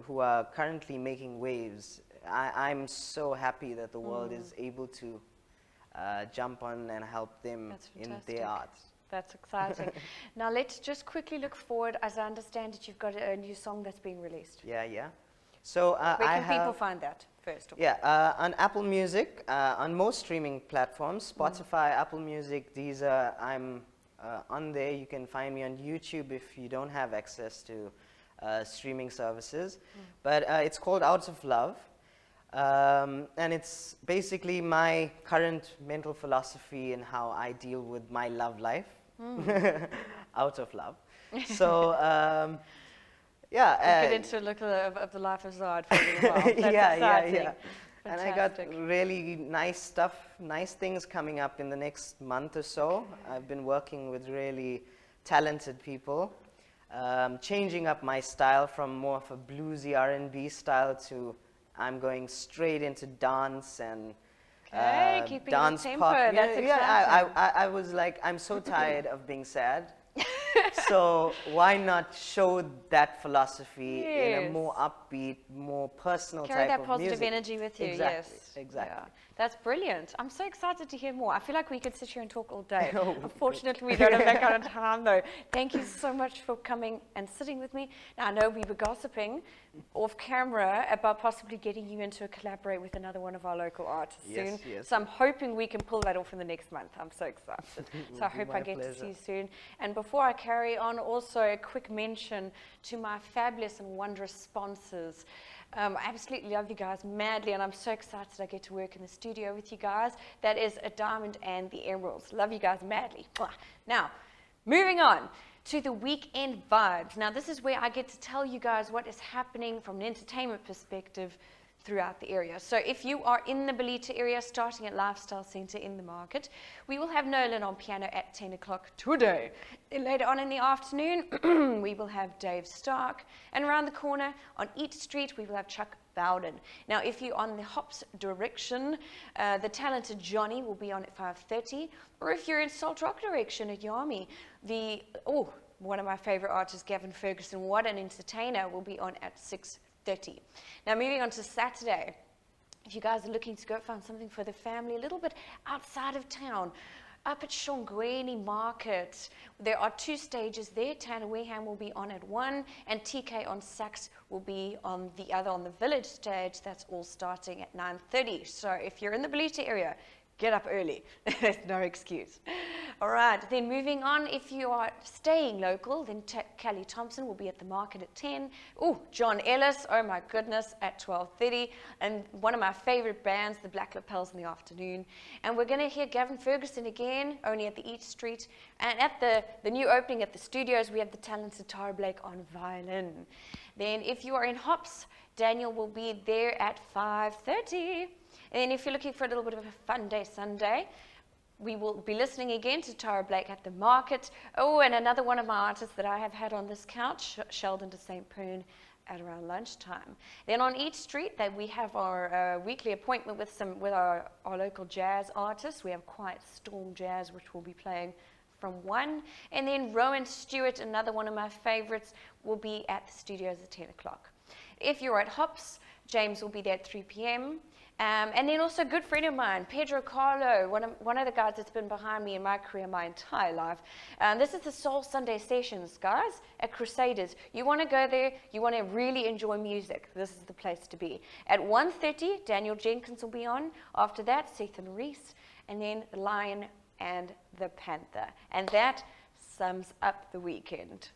who are currently making waves. I'm so happy that the world is able to jump on and help them in their art. That's exciting. Now let's just quickly look forward. As I understand it, you've got a new song that's being released. Yeah. So where can people find that first? On Apple Music, on most streaming platforms, Spotify, Apple Music, Deezer. I'm on there. You can find me on YouTube if you don't have access to streaming services. But it's called Out of Love. And it's basically my current mental philosophy and how I deal with my love life. Out of love. So, we'll get into a look of the life of ZAAD for a little while. That's exciting. And I got really nice stuff, nice things coming up in the next month or so. I've been working with really talented people, changing up my style from more of a bluesy R&B style to I'm going straight into dance and keeping dance the pop. tempo. That's exciting. I was like, I'm so tired of being sad. So why not show that philosophy in a more upbeat, more personal Carry type that of positive music? energy with you. Exactly, Yes, exactly. Yeah. That's brilliant. I'm so excited to hear more. I feel like we could sit here and talk all day. Unfortunately, we don't have that kind of time, though. Thank you so much for coming and sitting with me. Now, I know we were gossiping off camera about possibly getting you into a collaborate with another one of our local artists soon. Yes. So I'm hoping we can pull that off in the next month. I'm so excited. So I hope I get to see you soon. And before I carry on, also a quick mention to my fabulous and wondrous sponsors. I absolutely love you guys madly, and I'm so excited I get to work in the studio with you guys. That is A Diamond and the Emeralds. Love you guys madly. Now, moving on to the weekend vibes. Now, this is where I get to tell you guys what is happening from an entertainment perspective throughout the area. So if you are in the Belita area, starting at Lifestyle Centre in the market, we will have Nolan on piano at 10 o'clock today. Then later on in the afternoon, we will have Dave Stark. And around the corner on Eat Street, we will have Chuck Bowden. Now, if you're on the Hops direction, the talented Johnny will be on at 5:30. Or if you're in Salt Rock direction at Yami, one of my favorite artists, Gavin Ferguson, what an entertainer, will be on at 6:30. Now, moving on to Saturday, if you guys are looking to go find something for the family a little bit outside of town, up at Shongweni Market, there are 2 stages there. Tanner Wareham will be on at 1, and TK on sax will be on the other, on the village stage. That's all starting at 9:30. So if you're in the Belita area, get up early. There's no excuse. All right, then moving on, if you are staying local, then Callie Thompson will be at the market at 10. Oh, John Ellis, oh my goodness, at 12:30. And one of my favorite bands, the Black Lapels, in the afternoon. And we're going to hear Gavin Ferguson again, only at the Eat Street. And at the new opening at the studios, we have the talented Tara Blake on violin. Then if you are in Hops, Daniel will be there at 5:30. And then if you're looking for a little bit of a fun day Sunday, we will be listening again to Tara Blake at the market. Oh, and another one of my artists that I have had on this couch, Sheldon de St. Pern, at around lunchtime. Then on Eat Street, we have our weekly appointment with our local jazz artists. We have Quiet Storm Jazz, which will be playing from 1. And then Rowan Stewart, another one of my favorites, will be at the studios at 10 o'clock. If you're at Hops, James will be there at 3 p.m. And then also a good friend of mine, Pedro Carlo, one of the guys that's been behind me in my career my entire life. This is the Soul Sunday Sessions, guys, at Crusaders. You want to go there, you want to really enjoy music, this is the place to be. At 1:30, Daniel Jenkins will be on. After that, Seth and Reese, and then the Lion and the Panther. And that sums up the weekend.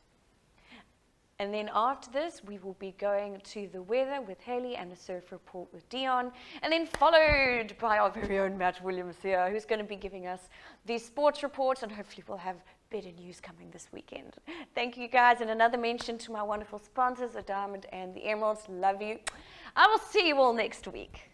And then after this, we will be going to the weather with Heili and a surf report with Deon. And then followed by our very own Matt Williams here, who's going to be giving us the sports report. And hopefully we'll have better news coming this weekend. Thank you guys. And another mention to my wonderful sponsors, A Diamond and the Emeralds. Love you. I will see you all next week.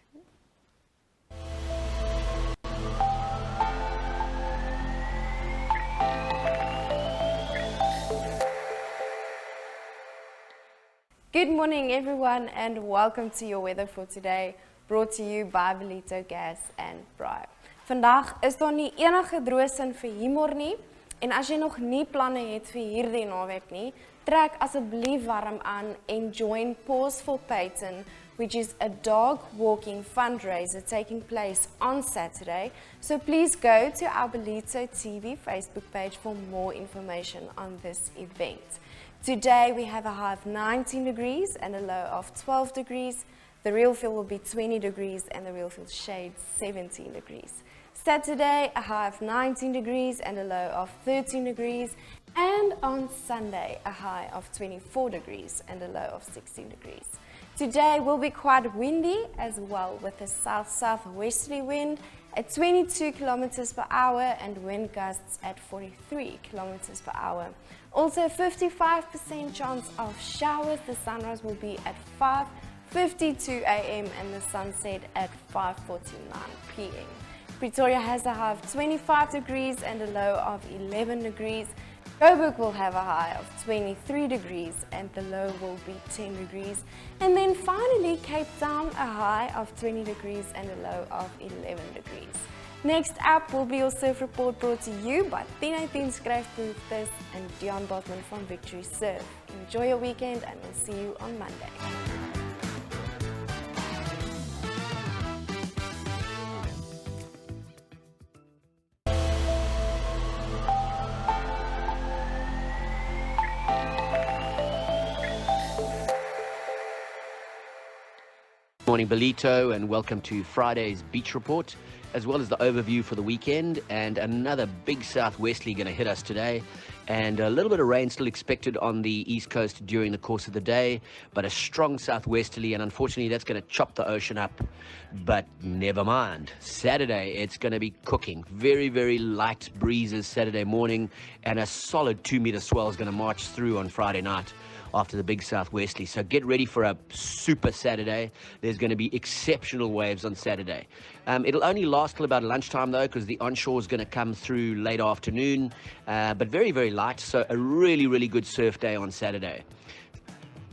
Good morning everyone and welcome to your weather for today, brought to you by Belita Gas and Braai. Vandag is daar nie enige droë sin vir humor nie En as jy nog nie planne het vir hierdie naweek nie, trek asseblief warm aan en join Pause for Peyton, which is a dog walking fundraiser taking place on Saturday. So please go to our Belito TV Facebook page for more information on this event. Today we have a high of 19 degrees and a low of 12 degrees. The real feel will be 20 degrees and the real feel shade 17 degrees. Saturday, a high of 19 degrees and a low of 13 degrees. And on Sunday, a high of 24 degrees and a low of 16 degrees. Today will be quite windy as well, with a south-southwesterly wind at 22 kilometers per hour and wind gusts at 43 kilometers per hour. Also 55% chance of showers. The sunrise will be at 5:52 a.m. and the sunset at 5:49 p.m. Pretoria has a high of 25 degrees and a low of 11 degrees. Joburg will have a high of 23 degrees and the low will be 10 degrees. And then finally Cape Town, a high of 20 degrees and a low of 11 degrees. Next up will be your surf report brought to you by Tino Skryfproefdes and Deon Bosman from Victory Surf. Enjoy your weekend and we'll see you on Monday. Morning Belito, and welcome to Friday's Beach Report, as well as the overview for the weekend. And another big southwesterly going to hit us today, and a little bit of rain still expected on the east coast during the course of the day, but a strong southwesterly, and unfortunately that's going to chop the ocean up. But never mind, Saturday it's going to be cooking. Very, very light breezes Saturday morning, and a solid 2-meter swell is going to march through on Friday night after the big southwesterly. So get ready for a super Saturday. There's going to be exceptional waves on Saturday. It'll only last till about lunchtime though, because the onshore is going to come through late afternoon, but very, very light. So a really, really good surf day on Saturday.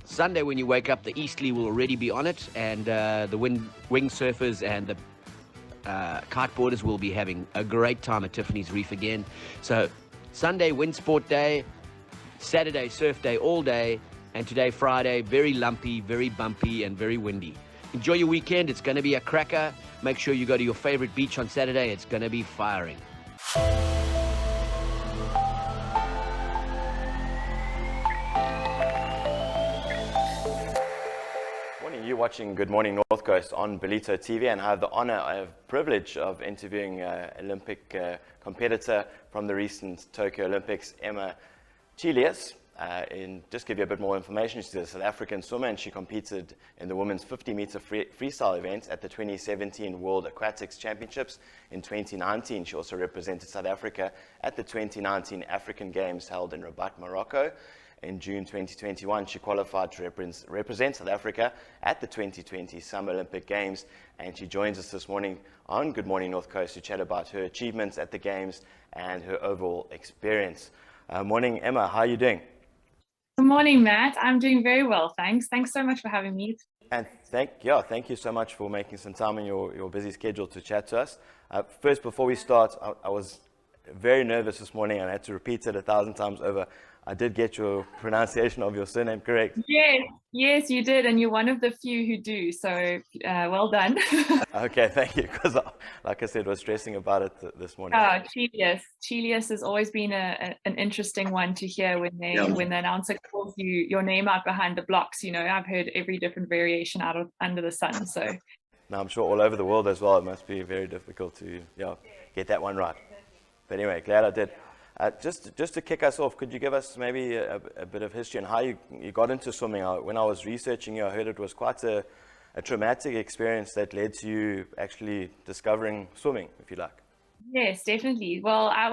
Sunday when you wake up, the easterly will already be on it, and the wing surfers and the kiteboarders will be having a great time at Tiffany's Reef again. So Sunday, wind sport day. Saturday, surf day all day, and today, Friday, very lumpy, very bumpy, and very windy. Enjoy your weekend. It's going to be a cracker. Make sure you go to your favorite beach on Saturday. It's going to be firing. Morning, you're watching Good Morning North Coast on Belito TV, and I have the honor, privilege of interviewing Olympic competitor from the recent Tokyo Olympics, Emma Chelius. Just give you a bit more information, she's a South African swimmer, and she competed in the women's 50-meter freestyle event at the 2017 World Aquatics Championships. In 2019, she also represented South Africa at the 2019 African Games held in Rabat, Morocco. In June 2021, she qualified to represent South Africa at the 2020 Summer Olympic Games, and she joins us this morning on Good Morning North Coast to chat about her achievements at the Games and her overall experience. Morning, Emma. How are you doing? Good morning, Matt. I'm doing very well, thanks. Thanks so much for having me. And thank you so much for making some time in your busy schedule to chat to us. First, before we start, I was very nervous this morning, and I had to repeat it 1,000 times over. I did get your pronunciation of your surname correct. Yes, you did, and you're one of the few who do, so well done. Okay, thank you, because like I said, I was stressing about it this morning. Chelius. Chelius has always been an interesting one to hear when the announcer calls your name out behind the blocks. You know, I've heard every different variation under the sun, so. Now, I'm sure all over the world as well, it must be very difficult to get that one right. But anyway, glad I did. Just to kick us off, could you give us maybe a bit of history on how you got into swimming? When I was researching you, I heard it was quite a traumatic experience that led to you actually discovering swimming, if you like. Yes, definitely. Well, I've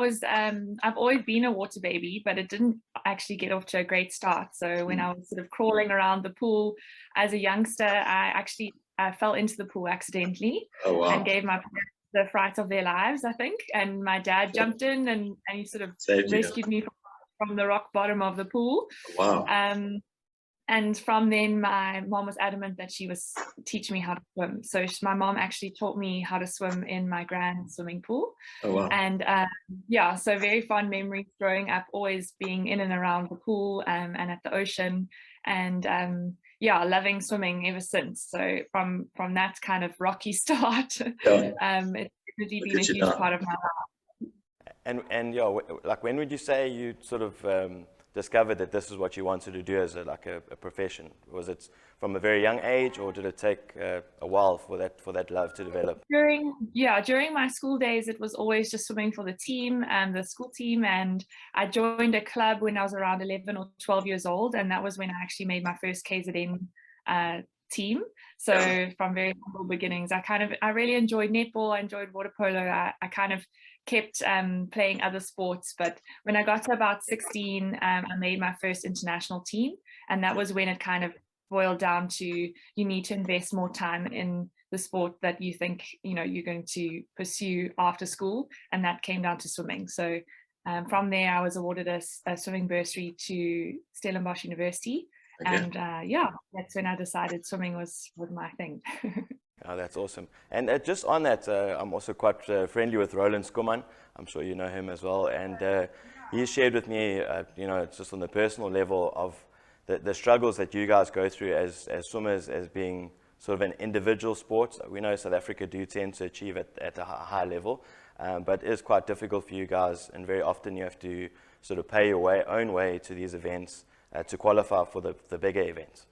always been a water baby, but it didn't actually get off to a great start. So when I was sort of crawling around the pool as a youngster, I fell into the pool accidentally. Oh, wow. And gave my parents the fright of their lives, I think. And my dad jumped in and he sort of rescued me from the rock bottom of the pool. Wow. And from then, my mom was adamant that she was teaching me how to swim. So my mom actually taught me how to swim in my grand swimming pool. Oh, wow. And yeah, so very fond memories growing up, always being in and around the pool and at the ocean. And yeah, loving swimming ever since. So from that kind of rocky start, it's really been a huge part of my life. And yeah, like when would you say you sort of discovered that this is what you wanted to do as a profession? Was it from a very young age, or did it take a while for that love to develop? During my school days, it was always just swimming for the team and the school team. And I joined a club when I was around 11 or 12 years old, and that was when I actually made my first KZN team. So from very humble beginnings, I really enjoyed netball. I enjoyed water polo. I kind of kept playing other sports, but when I got to about 16, I made my first international team, and that was when it kind of boiled down to you need to invest more time in the sport that you think you're going to pursue after school, and that came down to swimming. So from there, I was awarded a swimming bursary to Stellenbosch University. Okay. And yeah, that's when I decided swimming was my thing. Oh, that's awesome. And just on that, I'm also quite friendly with Roland Skuman. I'm sure you know him as well. And he shared with me, just on the personal level of the struggles that you guys go through as swimmers, as being sort of an individual sport. We know South Africa do tend to achieve at a high level, but it is quite difficult for you guys, and very often you have to sort of pay your own way to these events to qualify for the bigger events.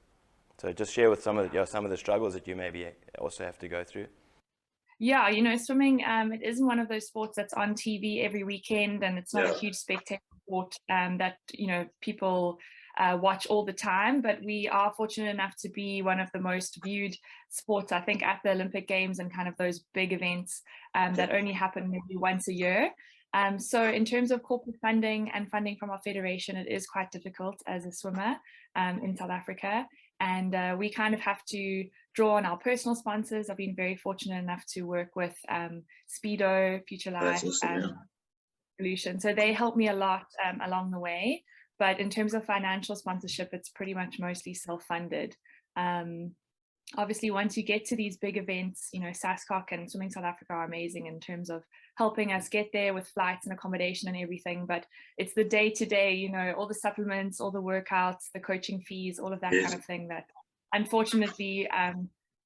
So just share with some of the struggles that you maybe also have to go through. Yeah, swimming, it isn't one of those sports that's on TV every weekend, and it's not a huge spectator sport that, people watch all the time. But we are fortunate enough to be one of the most viewed sports, I think, at the Olympic Games and kind of those big events that only happen maybe once a year. So in terms of corporate funding and funding from our federation, it is quite difficult as a swimmer in South Africa. And we kind of have to draw on our personal sponsors. I've been very fortunate enough to work with Speedo, Future Life, Solution. So they help me a lot along the way. But in terms of financial sponsorship, it's pretty much mostly self-funded. Obviously, once you get to these big events, SASCOC and Swimming South Africa are amazing in terms of helping us get there with flights and accommodation and everything. But it's the day-to-day, all the supplements, all the workouts, the coaching fees, all of that kind of thing that unfortunately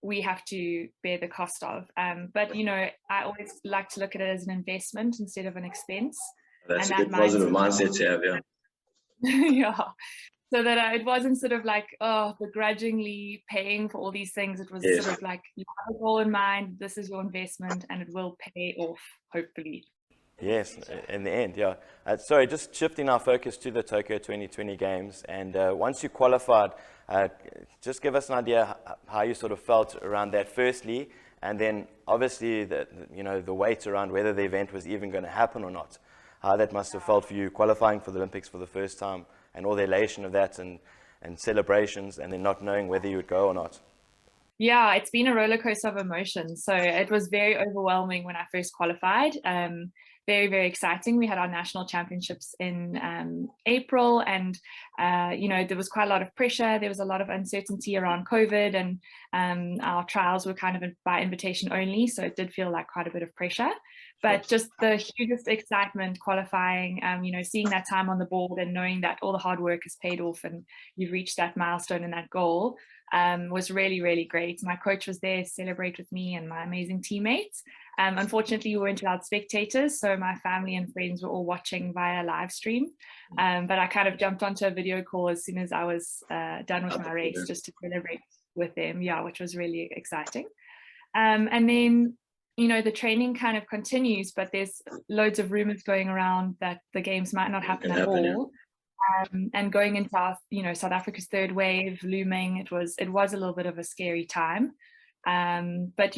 we have to bear the cost of. But, I always like to look at it as an investment instead of an expense. That's a good positive mindset to have, yeah. Yeah. So that it wasn't sort of like, begrudgingly paying for all these things. It was sort of like, you have a goal in mind, this is your investment, and it will pay off, hopefully. Yes, in the end, yeah. Sorry, just shifting our focus to the Tokyo 2020 Games. And once you qualified, just give us an idea how you sort of felt around that firstly, and then obviously the weight around whether the event was even going to happen or not. How that must have felt for you qualifying for the Olympics for the first time, and all the elation of that and celebrations, and then not knowing whether you would go or not. Yeah, it's been a roller coaster of emotions. So it was very overwhelming when I first qualified. Very, very exciting. We had our national championships in April, and there was quite a lot of pressure. There was a lot of uncertainty around COVID, and our trials were kind of by invitation only, so it did feel like quite a bit of pressure. But just the hugest excitement qualifying, seeing that time on the board and knowing that all the hard work has paid off and you've reached that milestone and that goal was really, really great. My coach was there to celebrate with me and my amazing teammates. Unfortunately, we weren't allowed spectators, so my family and friends were all watching via live stream. But I kind of jumped onto a video call as soon as I was done with my race, just to celebrate with them, which was really exciting. And then, the training kind of continues, but there's loads of rumors going around that the games might not happen at all. And going into our, South Africa's third wave looming, it was a little bit of a scary time. But,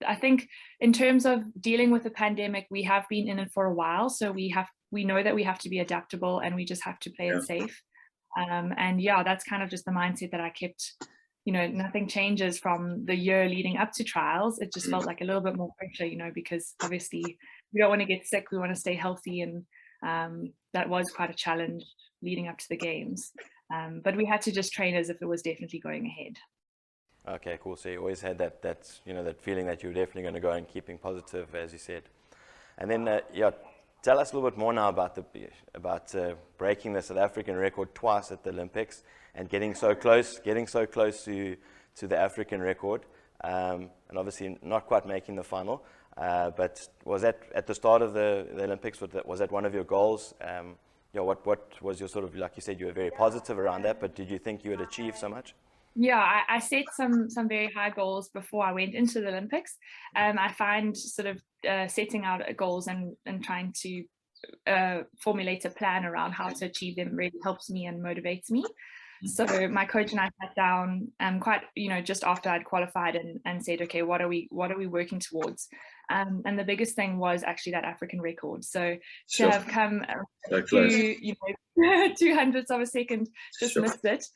I think in terms of dealing with the pandemic, we have been in it for a while. So we know that we have to be adaptable, and we just have to play it safe. And that's kind of just the mindset that I kept. Nothing changes from the year leading up to trials. It just felt like a little bit more pressure, because obviously we don't want to get sick. We want to stay healthy. And that was quite a challenge leading up to the games. But we had to just train as if it was definitely going ahead. Okay, cool. So you always had that that feeling that you were definitely going to go and keeping positive, as you said. And then, tell us a little bit more now about breaking the South African record twice at the Olympics and getting so close to the African record, and obviously not quite making the final. But was that at the start of the Olympics? Was that one of your goals? What was your sort of, like you said, you were very positive around that, but did you think you would achieve so much? Yeah, I set some very high goals before I went into the Olympics. I find sort of setting out goals and trying to formulate a plan around how to achieve them really helps me and motivates me. So my coach and I sat down quite, just after I'd qualified and said, okay, what are we working towards? And the biggest thing was actually that African record. So to have come a few, 200ths of a second, just missed it.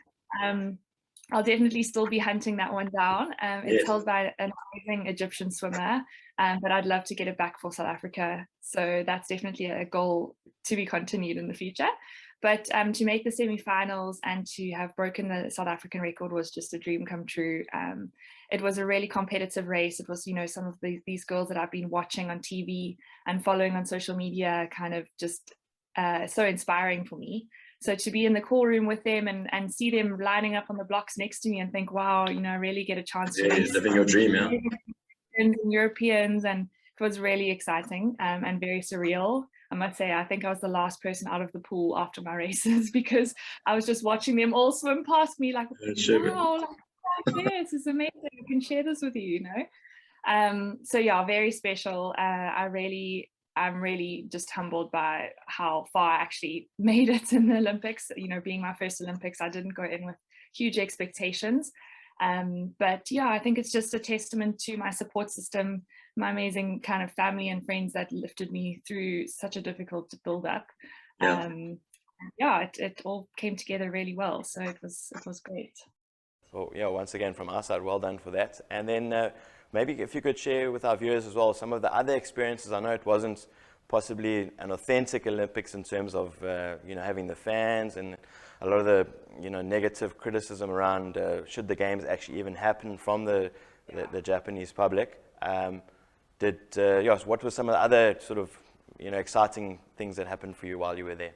I'll definitely still be hunting that one down. It's held by an amazing Egyptian swimmer, but I'd love to get it back for South Africa. So that's definitely a goal to be continued in the future. But to make the semi-finals and to have broken the South African record was just a dream come true. It was a really competitive race. It was, some of these girls that I've been watching on TV and following on social media, kind of just so inspiring for me. So to be in the call room with them and see them lining up on the blocks next to me and think, wow, I really get a chance to race living your dream, yeah. And Europeans, and it was really exciting and very surreal. I must say, I think I was the last person out of the pool after my races because I was just watching them all swim past me like, wow, this is amazing. I can share this with you, So yeah, very special. I'm really just humbled by how far I actually made it in the Olympics. Being my first Olympics, I didn't go in with huge expectations. But yeah, I think it's just a testament to my support system, my amazing kind of family and friends that lifted me through such a difficult build up. It all came together really well. So it was great. Well, yeah, once again from our side, well done for that. And then maybe if you could share with our viewers as well some of the other experiences. I know it wasn't possibly an authentic Olympics in terms of having the fans and a lot of the negative criticism around should the games actually even happen from the Japanese public. What were some of the other sort of exciting things that happened for you while you were there?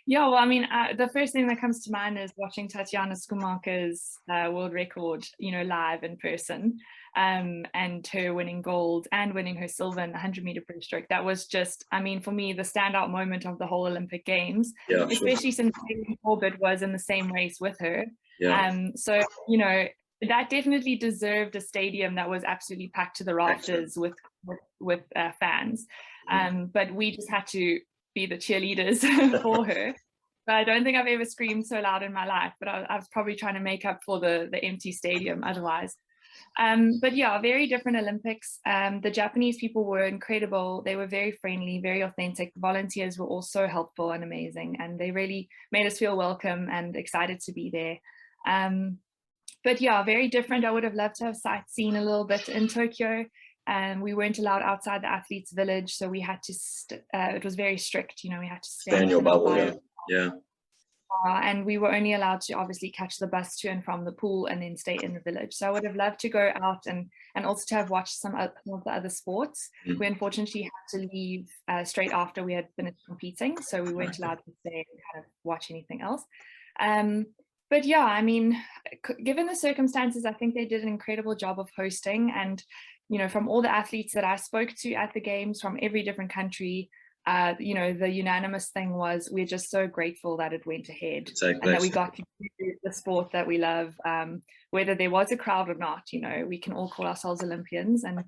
Yeah, well, I mean, the first thing that comes to mind is watching Tatiana Schumacher's world record, live in person, and her winning gold and winning her silver in the 100-meter breaststroke. That was just, I mean, for me, the standout moment of the whole Olympic Games, especially since Corbett was in the same race with her. So, that definitely deserved a stadium that was absolutely packed to the rafters with fans. But we just had to be the cheerleaders for her. But I don't think I've ever screamed so loud in my life, but I was probably trying to make up for the empty stadium otherwise. But yeah, very different Olympics. The Japanese people were incredible. They were very friendly, very authentic. The volunteers were all so helpful and amazing, and they really made us feel welcome and excited to be there. But yeah, very different. I would have loved to have sightseen a little bit in Tokyo. We weren't allowed outside the athletes' village, so we had to. It was very strict, we had to stay in your bubble. Yeah. And we were only allowed to obviously catch the bus to and from the pool and then stay in the village. So I would have loved to go out and also to have watched some of the other sports. We unfortunately had to leave straight after we had finished competing, so we weren't allowed to stay and kind of watch anything else. But yeah, I mean, given the circumstances, I think they did an incredible job of hosting. And from all the athletes that I spoke to at the games from every different country, the unanimous thing was we're just so grateful that it went ahead and that we got to do the sport that we love, whether there was a crowd or not. We can all call ourselves Olympians, and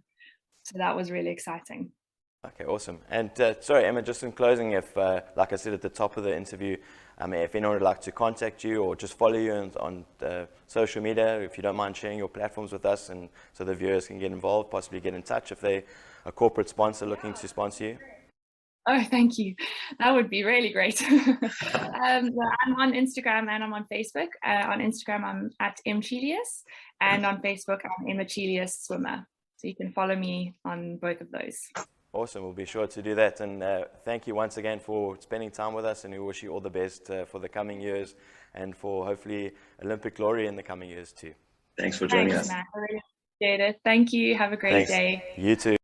so that was really exciting. Okay, awesome. And sorry, Emma, just in closing, if like I said at the top of the interview, if anyone would like to contact you or just follow you on social media, if you don't mind sharing your platforms with us, and so the viewers can get involved, possibly get in touch if they're a corporate sponsor looking to sponsor you. Oh, thank you. That would be really great. I'm on Instagram and I'm on Facebook. On Instagram, I'm at Chelius, and on Facebook, I'm Emma Chelius Swimmer. So you can follow me on both of those. Awesome. We'll be sure to do that. And thank you once again for spending time with us. And we wish you all the best for the coming years and for hopefully Olympic glory in the coming years too. Thanks for joining Thanks, us. Matt. I really appreciate it. Thank you. Have a great Thanks. day. You too.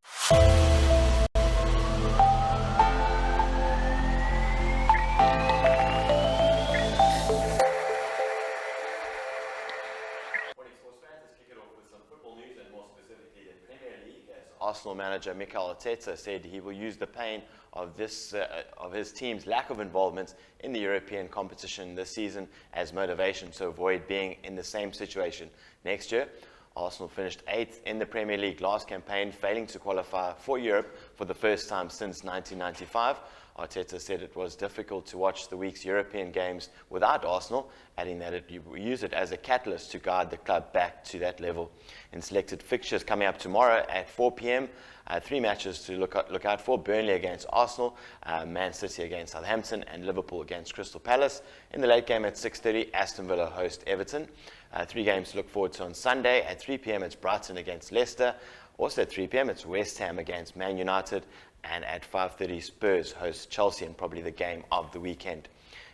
Arsenal manager Mikel Arteta said he will use the pain of his team's lack of involvement in the European competition this season as motivation to avoid being in the same situation next year. Arsenal finished 8th in the Premier League last campaign, failing to qualify for Europe for the first time since 1995. Arteta said it was difficult to watch the week's European games without Arsenal, adding that it use it as a catalyst to guide the club back to that level. In selected fixtures coming up tomorrow at 4 p.m, 3 matches to look out for: Burnley against Arsenal, Man City against Southampton, and Liverpool against Crystal Palace. In the late game at 6:30, Aston Villa host Everton. 3 games to look forward to on Sunday. At 3 p.m, it's Brighton against Leicester. Also at 3 p.m, it's West Ham against Man United. And at 5:30, Spurs host Chelsea, and probably the game of the weekend.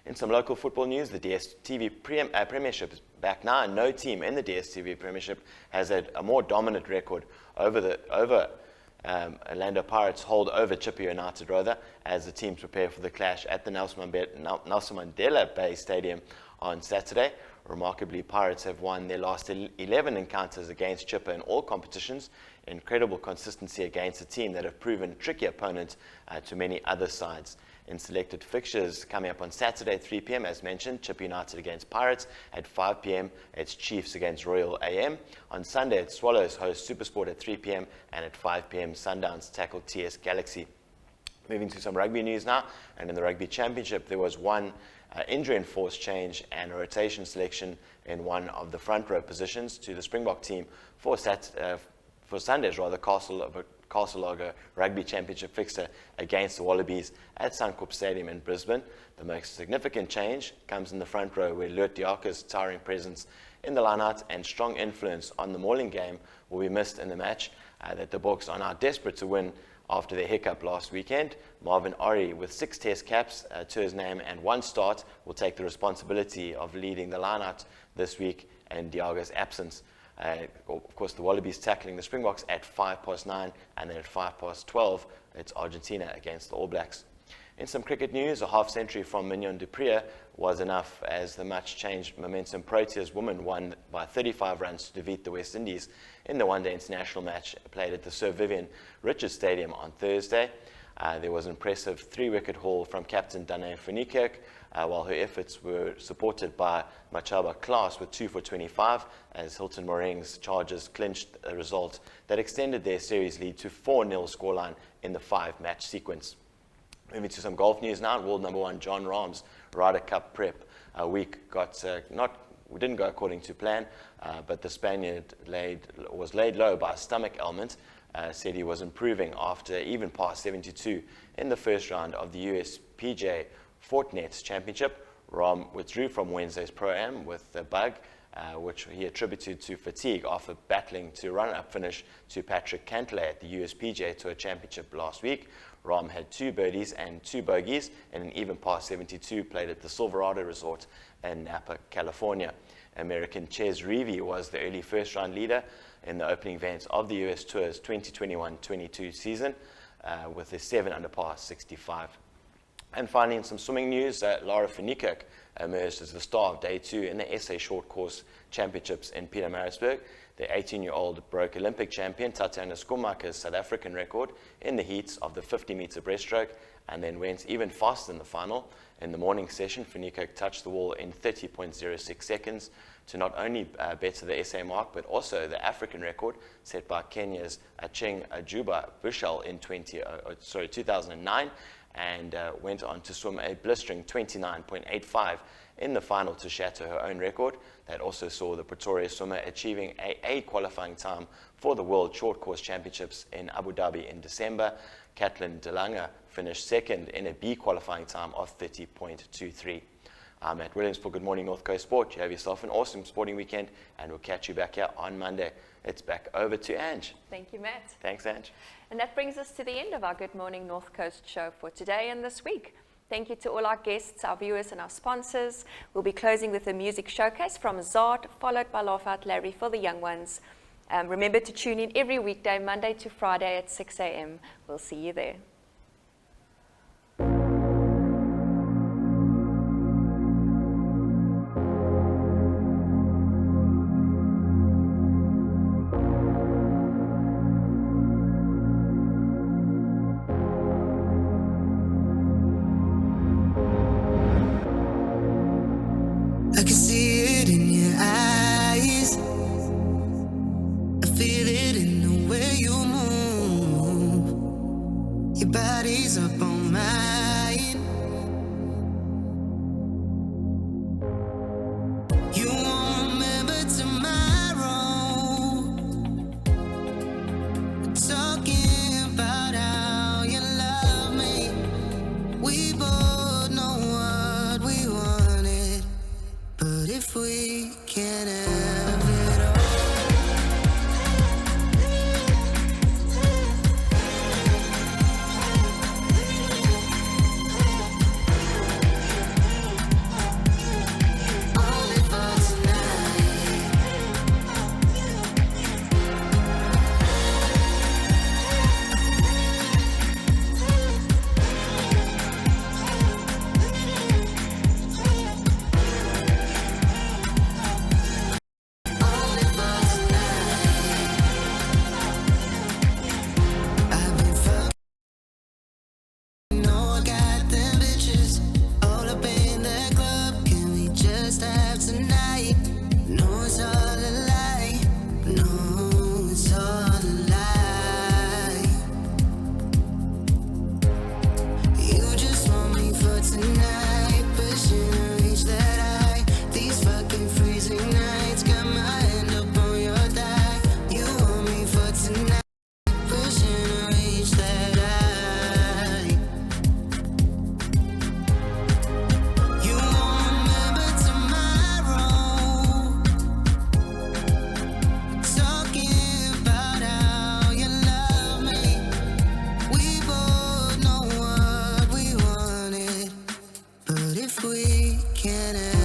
In some local football news, the DStv Premiership is back now, and no team in the DStv Premiership has had a more dominant record over Orlando Pirates hold over Chippa United, rather, as the teams prepare for the clash at the Nelson Mandela Bay Stadium on Saturday. Remarkably, Pirates have won their last 11 encounters against Chippa in all competitions. Incredible consistency against a team that have proven a tricky opponent to many other sides. In selected fixtures coming up on Saturday at 3 p.m, as mentioned, Chippa United against Pirates. At 5 p.m, it's Chiefs against Royal AM. On Sunday, it's Swallows host Supersport at 3 p.m, and at 5 p.m, Sundowns tackle TS Galaxy. Moving to some rugby news now, and in the Rugby Championship, there was one injury-enforced change and a rotation selection in one of the front row positions to the Springbok team for Sunday's Castle Rugby Championship fixture against the Wallabies at Suncorp Stadium in Brisbane. The most significant change comes in the front row, where Loet Diaka's towering presence in the line-out and strong influence on the mauling game will be missed in the match that the Boks are now desperate to win after their hiccup last weekend. Marvin Ori, with 6 test caps to his name and 1 start, will take the responsibility of leading the line-out this week in Diaga's absence. Of course, the Wallabies tackling the Springboks at 9:05, and then at 12:05, it's Argentina against the All Blacks. In some cricket news, a half-century from Mignon du Preez was enough, as the much-changed momentum Proteas women won by 35 runs to defeat the West Indies in the one-day international match played at the Sir Vivian Richards Stadium on Thursday. There was an impressive 3-wicket haul from captain Danae van Niekerk, while her efforts were supported by Machaba Klaas with 2 for 25, as Hilton Moring's Chargers clinched a result that extended their series lead to 4-0 scoreline in the 5-match sequence. Moving to some golf news now. World number 1 John Rahm's Ryder Cup prep week didn't go according to plan, but the Spaniard was laid low by a stomach ailment. Said he was improving after even past 72 in the first round of the USPGA Fortinet Championship. Rahm withdrew from Wednesday's Pro-Am with a bug, which he attributed to fatigue after battling to run-up finish to Patrick Cantlay at the USPGA Tour Championship last week. Rahm had 2 birdies and 2 bogeys in an even past 72 played at the Silverado Resort in Napa, California. American Ches Reavie was the early first-round leader in the opening events of the US Tour's 2021-22 season with a 7 under par 65. And finally, in some swimming news, Lara van Niekerk emerged as the star of Day 2 in the SA Short Course Championships in Pietermaritzburg. The 18-year-old broke Olympic champion Tatiana Schoenmaker's South African record in the heats of the 50-meter breaststroke, and then went even faster in the final. In the morning session, van Niekerk touched the wall in 30.06 seconds to not only better the SA mark, but also the African record set by Kenya's Acheng Ajuba Bushell in 2009, and went on to swim a blistering 29.85 in the final to shatter her own record. That also saw the Pretoria swimmer achieving a qualifying time for the World Short Course Championships in Abu Dhabi in December. Katlyn de Lange finished second in a B qualifying time of 30.23. I'm Matt Williams for Good Morning North Coast Sport. You have yourself an awesome sporting weekend, and we'll catch you back here on Monday. It's back over to Ange. Thank you, Matt. Thanks, Ange. And that brings us to the end of our Good Morning North Coast show for today and this week. Thank you to all our guests, our viewers, and our sponsors. We'll be closing with a music showcase from ZAAD, followed by Laugh Out Larry for the young ones. Remember to tune in every weekday, Monday to Friday at 6 a.m. We'll see you there. I can see it in your eyes. I feel it in the way you move. Your body's up on mine. You won't remember tomorrow. We're talking about how you love me. We both know what we wanted. But if we can't have it all, only for tonight. Only for tonight. I've been fucking, know I got them bitches all up in the club. Can we just have tonight? No, it's all a lie. No, it's all a lie. You just want me for tonight, pushing to reach that high. These fucking freezing nights got my hand up on your thigh. You want me for tonight, pushing to reach that high. You won't remember tomorrow. Talking about how you love me. We both know what we wanted. But if we can't have